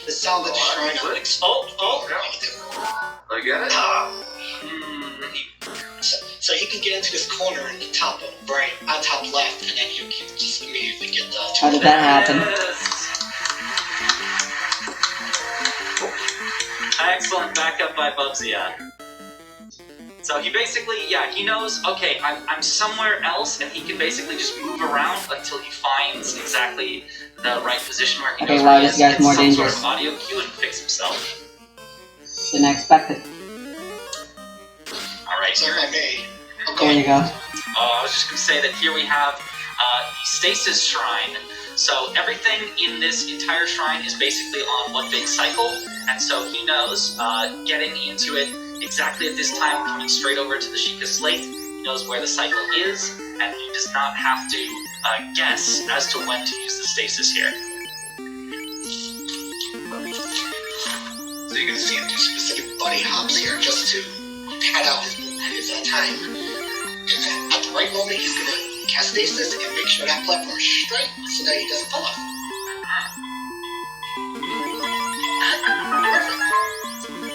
The sound of the shrine of Oh. Look at it. So he can get into this corner in the top right, on top left, and then you can just immediately get the. How did that happen? Excellent backup by Bubsy. So he basically, he knows, okay, I'm somewhere else, and he can basically just move around until he finds exactly the right position where he knows where he is, this guy's get more some dangerous. sort of audio cue and fix himself. Didn't expect it. Alright, So if I may, There you go. I was just going to say that here we have the Stasis Shrine. So everything in this entire shrine is basically on one big cycle, and so he knows getting into it exactly at this time, coming straight over to the Sheikah Slate, he knows where the cycle is, and he does not have to guess as to when to use the stasis here. So you're gonna see him do specific bunny hops here just to pad out his time. And then at the right moment, he's gonna cast stasis and make sure that platform is straight so that he doesn't fall off.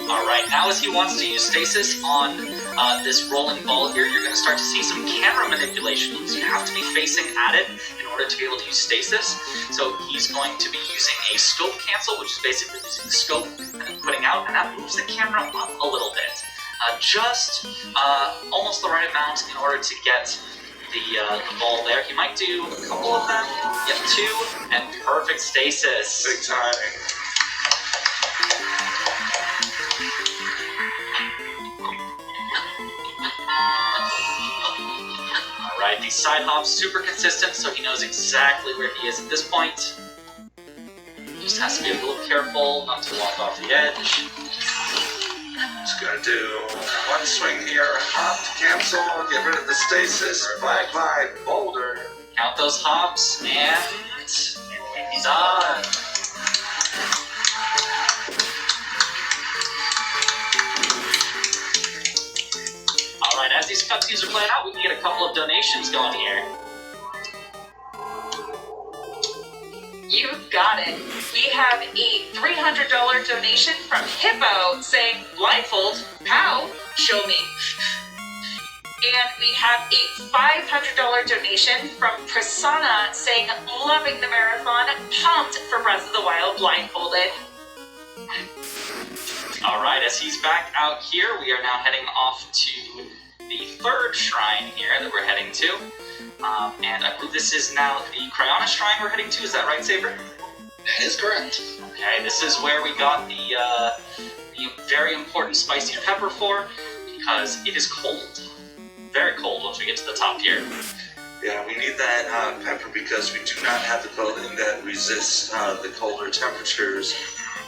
Alright, now as he wants to use stasis on this rolling ball here, you're going to start to see some camera manipulations. You have to be facing at it in order to be able to use stasis. So he's going to be using a scope cancel, which is basically using the scope and then putting out, and that moves the camera up a little bit. Just almost the right amount in order to get the ball there. He might do a couple of them. Yep, 2, and perfect stasis. Big timing. Alright, these side hops super consistent, so he knows exactly where he is at this point. Just has to be a little careful not to walk off the edge. Just gonna do one swing here, hop to cancel, get rid of the stasis, bye-bye, boulder. Count those hops, and done. Alright, as these cutscenes are playing out, we can get a couple of donations going here. You got it. We have a $300 donation from Hippo saying, blindfold, how? Show me. And we have a $500 donation from Prasanna saying, loving the marathon, pumped for Breath of the Wild blindfolded. Alright, as he's back out here, we are now heading off to the third shrine here that we're heading to. And I believe this is now the Cryonis shrine we're heading to. Is that right, Saber? That is correct. Okay, this is where we got the very important spicy pepper for, because it is cold. Very cold once we get to the top here. Yeah, we need that pepper because we do not have the clothing that resists the colder temperatures.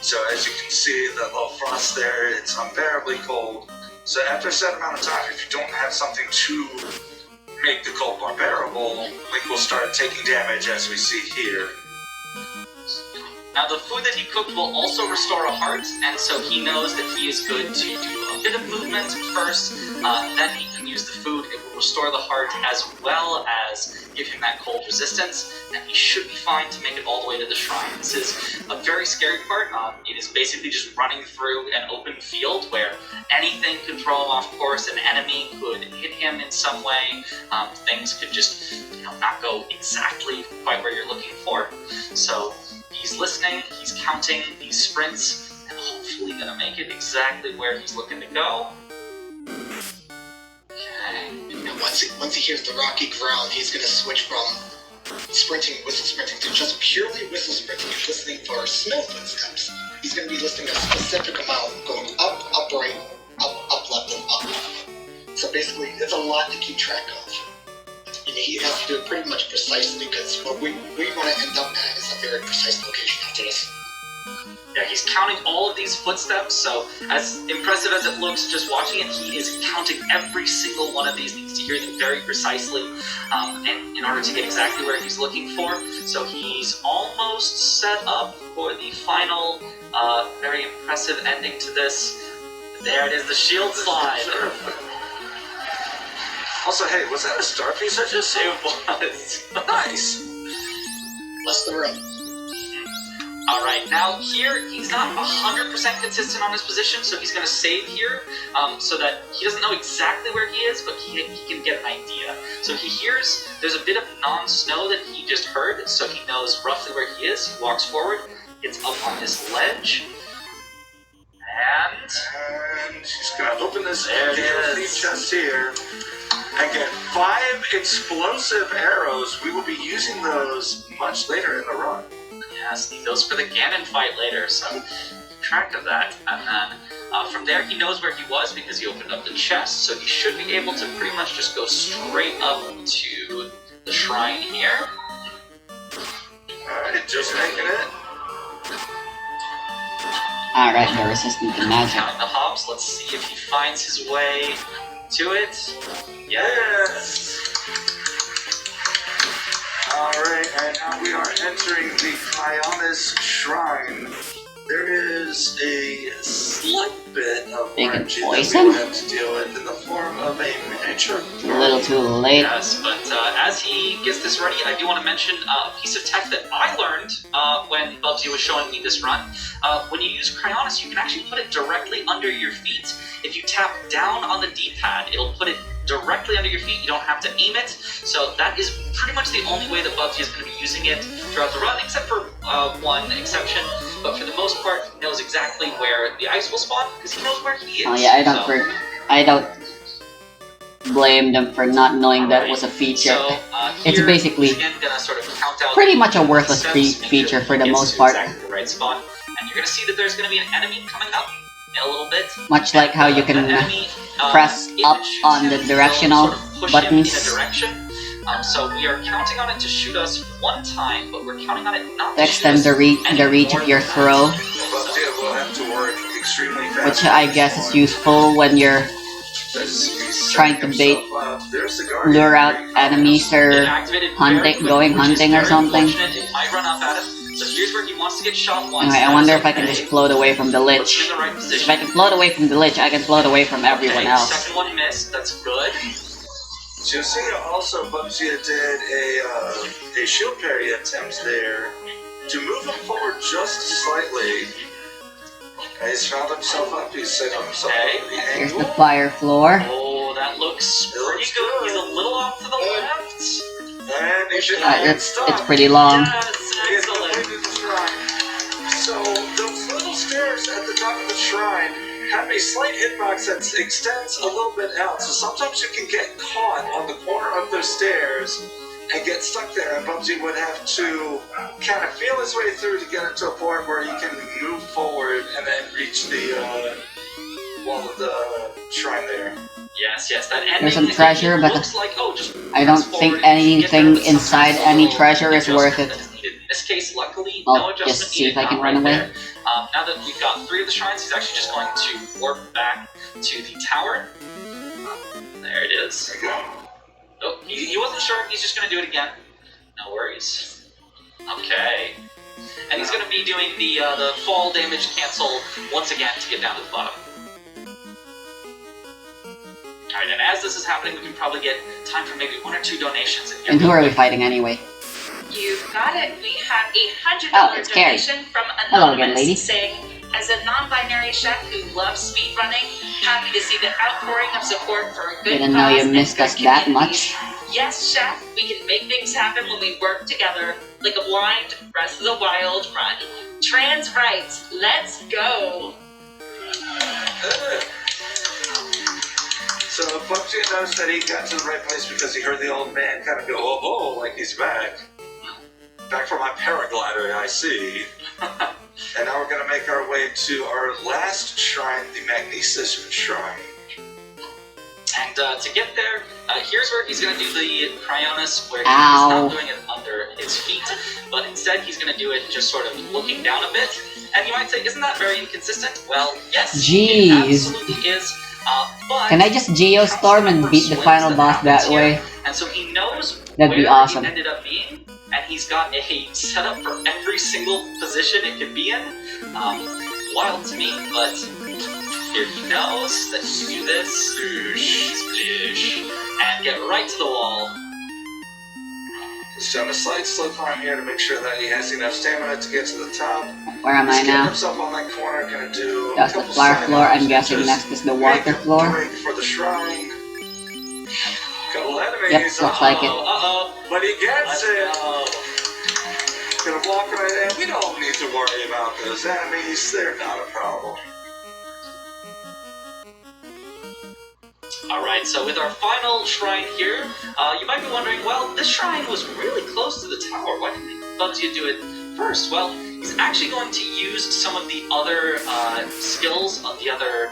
So as you can see, the little frost there, it's unbearably cold. So after a set amount of time, if you don't have something to make the cold more bearable, Link will start taking damage as we see here. Now the food that he cooked will also restore a heart, and so he knows that he is good to do a bit of movement first, then he can use the food. It will restore the heart as well as give him that cold resistance, and he should be fine to make it all the way to the shrine. This is a very scary part. It is basically just running through an open field where anything could throw him off course, an enemy could hit him in some way, things could just not go exactly quite where you're looking for. So he's listening, he's counting these sprints, and hopefully gonna make it exactly where he's looking to go. Okay. And once he hears the rocky ground, he's gonna switch from whistle sprinting to just purely whistle sprinting and listening for snow footsteps. He's gonna be listening a specific amount, going up, up right, up left, and up. So basically, it's a lot to keep track of. He has to do it pretty much precisely because what we want to end up at is a very precise location after this. Yeah, he's counting all of these footsteps, so as impressive as it looks just watching it, he is counting every single one of these, needs to hear them very precisely, and in order to get exactly where he's looking for. So he's almost set up for the final, very impressive ending to this. There it is, the shield slide. Also, hey, was that a star piece I just It was. Nice! Bless the room. Alright, now here, he's not 100% consistent on his position, so he's going to save here, so that he doesn't know exactly where he is, but he can get an idea. So he hears there's a bit of non-snow that he just heard, so he knows roughly where he is. He walks forward, gets up on this ledge, and she's gonna open this There it DLC is. chest here and get 5 explosive arrows. We will be using those much later in the run. yes, he goes for the Ganon fight later, so keep track of that. And then from there, he knows where he was because he opened up the chest, so he should be able to pretty much just go straight up to the shrine here. Alright, just making it. Alright, they're resistant to magic. Counting the hops, let's see if he finds his way to it. Yes! Alright, and now we are entering the Cryonis Shrine. There is a slight bit of They can energy that poison? we will have to deal with in the form of a miniature. A little too late. Yes, but as he gets this ready, I do want to mention a piece of tech that I learned when Bubsy was showing me this run. When you use Cryonis, you can actually put it directly under your feet. If you tap down on the D-pad, it'll put it directly under your feet. You don't have to aim it. So that is pretty much the only way that Bubsy is going to be using it throughout the run, except for one exception. But for the most part, he knows exactly where the ice will spawn because he knows where he is. Oh yeah, I don't blame them for not knowing that was a feature. So, It's here, basically he's again gonna sort of count out pretty much a the worthless steps, make sure feature he for the gets most to part. Exactly the right spot. And you're gonna see that there's gonna be an enemy coming up in a little bit. Much like how you That can enemy, press if it up shoots on him, the it'll directional sort of push buttons. him in a direction. So we are counting on it to shoot us one time, but we're counting on it not to to extend shoot us the reach of your throw, Bubsy will have to work extremely fast. which I guess is useful when you're trying to bait, lure out enemies or going hunting or something. It might run up at him. So here's where he wants to get shot once. Anyway, I wonder if I can just float away from the Puts lich. him in the right If position. I can float away from the lich, I can float away from everyone Okay, else. second one missed. That's good. Josiah also, Bubsy did a shield parry attempt there to move him forward just slightly. He's found himself up, he's set himself up at the Here's angle. the fire floor. Oh, that looks pretty good. He's a little off to the left. And he should It's pretty long. Yes, He has excellent. completed the shrine. So those little stairs at the top of the shrine have a slight hitbox that extends a little bit out. So sometimes you can get caught on the corner of those stairs and get stuck there. And Bubsy would have to kind of feel his way through to get it to a point where he can move forward and then reach the wall of the shrine there. Yes, that ending. There's some treasure, but looks like, just I don't press think forward and you get there, anything but inside sometimes any there's a treasure is little worth it. adjustment that is needed. In this case, luckily, I'll no adjustment just see if needed, I can not run right away. there. Now that we've got 3 of the shrines, he's actually just going to warp back to the tower. There it is. There you go. Oh, he wasn't sure. He's just going to do it again. No worries. Okay. And he's going to be doing the fall damage cancel once again to get down to the bottom. Alright, and as this is happening, we can probably get time for maybe 1 or 2 donations. And who are we fighting anyway? You've got it. We have a $100 Oh, it's Carrie. donation from Hello again, Anonymous lady. saying, as a non-binary chef who loves speedrunning, happy to see the outpouring of support for a good Didn't know you cause and missed good us that communities. much. Yes, chef, we can make things happen when we work together, like a blind Breath of the Wild run. Trans rights, let's go! So Bubsy knows that he got to the right place because he heard the old man kind of go, oh, oh, like he's back. Back from my paraglider, I see. And now we're going to make our way to our last shrine, the Magnesis Shrine. And to get there, here's where he's going to do the Cryonis, where he's not doing it under his feet, but instead he's going to do it just sort of looking down a bit. And you might say, isn't that very inconsistent? Well, yes, it absolutely is. But can I just Geostorm and beat the final boss that way? And so he knows That'd be awesome. it ended up being, and he's got a setup for every single position it could be in. Wild to me, but here he knows that he can do this, and get right to the wall. Just doing a slight slow climb here to make sure that he has enough stamina to get to the top. Where am I now? Himself on that corner, gonna do that's the flower floor. I'm guessing next is the water floor. For the shrine. Couple enemies. Yep, looks like it. But he gets it. Gonna walk right in. We don't need to worry about those enemies. They're not a problem. Alright, so with our final shrine here, you might be wondering, well, this shrine was really close to the tower. Why didn't Bubsy do it first? Well, he's actually going to use some of the other skills, the other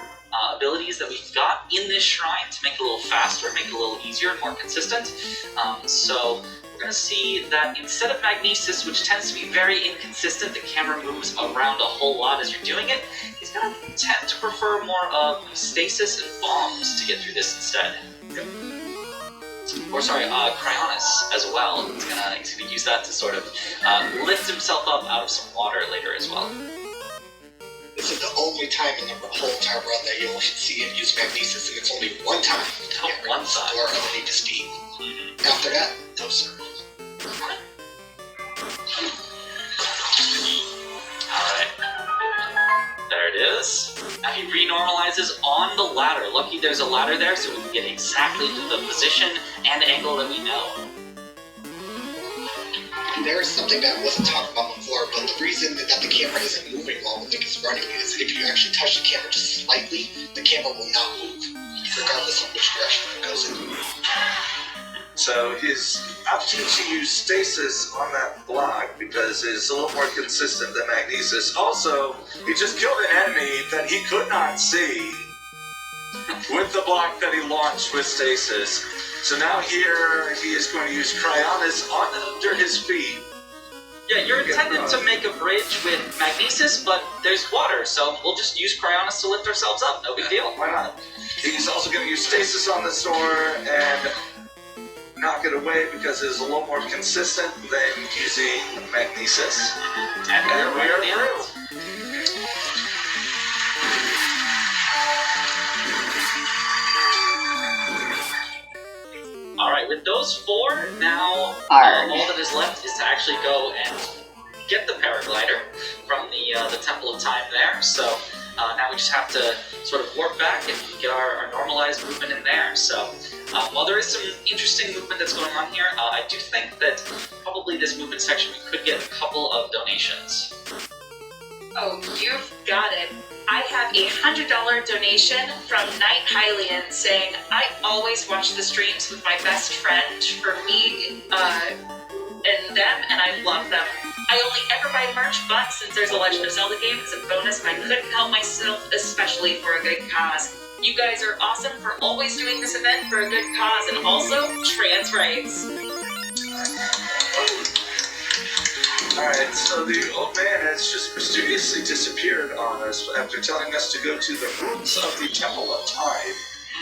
abilities that we've got in this shrine to make it a little faster, make it a little easier and more consistent. So we're going to see that instead of Magnesis, which tends to be very inconsistent, the camera moves around a whole lot as you're doing it, he's going to tend to prefer more of Stasis and Bombs to get through this instead. Or sorry, Cryonis as well. He's gonna use that to sort of lift himself up out of some water later as well. This is the only time in the whole entire run that you'll see him use Magnesis, and it's only one time. One time. Or underneath his feet. After that, no circles. Alright. There it is. Now he renormalizes on the ladder. Lucky there's a ladder there so we can get exactly to the position and angle that we know. There's something that wasn't talked about before, but the reason that the camera isn't moving while Link is running is if you actually touch the camera just slightly, the camera will not move, regardless of which direction it goes in. So his option to use Stasis on that block because it's a little more consistent than Magnesis. Also, he just killed an enemy that he could not see with the block that he launched with Stasis. So now here he is going to use Cryonis under his feet. Yeah, you're intended to make a bridge with Magnesis, but there's water, so we'll just use Cryonis to lift ourselves up. No big deal. Why not? He's also going to use Stasis on this door and knock it away because it's a little more consistent than using Magnesis. And there we are through. Alright, with those four, now all that is left is to actually go and get the paraglider from the Temple of Time there. So now we just have to sort of warp back and get our normalized movement in there. So while there is some interesting movement that's going on here, I do think that probably this movement section we could get a couple of donations. Oh, you've got it. I have a $100 donation from Night Hylian saying, I always watch the streams with my best friend for me and them, and I love them. I only ever buy merch, but since there's a Legend of Zelda game as a bonus, I couldn't help myself, especially for a good cause. You guys are awesome for always doing this event for a good cause, and also trans rights. Alright, so the old man has just mysteriously disappeared on us after telling us to go to the roots of the Temple of Time.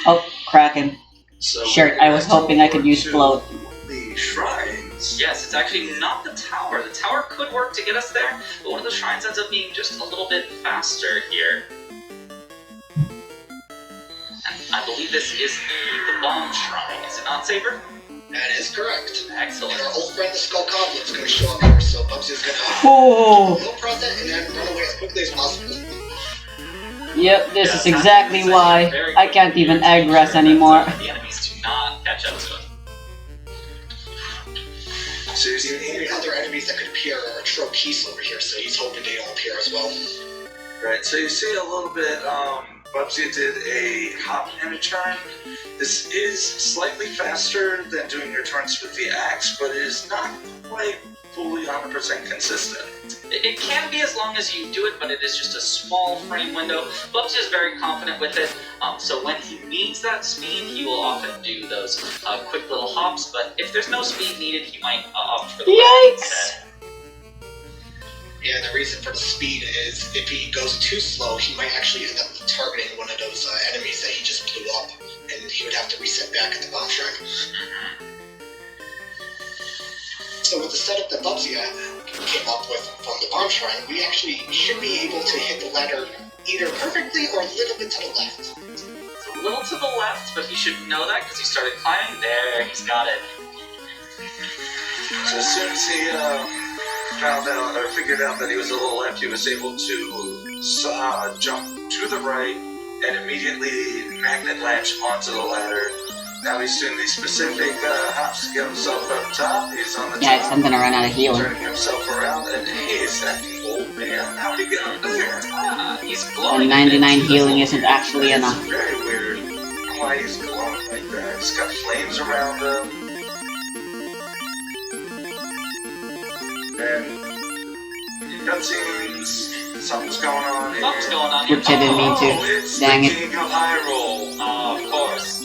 Oh, Kraken. So sure, I was hoping I could use float. The shrines. Yes, it's actually not the tower. The tower could work to get us there, but one of the shrines ends up being just a little bit faster here. And I believe this is the bomb shrine, is it not, Saber? That is correct. Excellent. And our old friend the Skull Goblin is going to show up here, so Bubsy's going to Oh. he'll present and then run away as quickly as possible. Yep, this is exactly why I can't even aggress anymore. The enemies do not catch up to him. So the other enemies that could appear are Trokeys over here, so he's hoping they don't appear as well. Right, so you see a little bit, Bubsy did a hop and a turn. This is slightly faster than doing your turns with the axe, but it is not quite fully 100% consistent. It can be as long as you do it, but it is just a small frame window. Bubsy is very confident with it, so when he needs that speed, he will often do those quick little hops, but if there's no speed needed, he might opt for the Yikes! instead. Yeah, the reason for the speed is if he goes too slow, he might actually end up targeting one of those enemies that he just blew up, and he would have to reset back at the bomb shrine. So with the setup that Bubsy came up with from the bomb shrine, we actually should be able to hit the ladder either perfectly or a little bit to the left. It's a little to the left, but he should know that because he started climbing. There, he's got it. So as soon as he found out or figured out that he was a little left, he was able to jump to the right and immediately magnet latch onto the ladder. Now he's doing these specific hops to get himself up top. He's on the top. Yeah, I'm gonna run out of healing. Turning himself around, and hey, is that the old man? How'd he get up there? He's glowing. And 99 healing isn't actually It's enough. very weird why he's glowing like that. He's got flames around him. And cutscenes. Something's going on here. Something's going on here. Which I didn't mean to. It's Dang the it. King of Hyrule. Of course.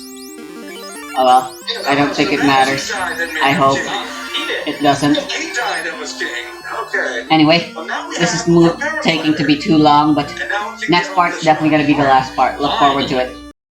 Oh well, I don't think it matters. I hope He did. it doesn't. He died and was king. Okay. Anyway, Well, now we this have is our taking to be paraglider. too long, but And now we can next get on part's this definitely one. gonna be the last part. Look forward to it.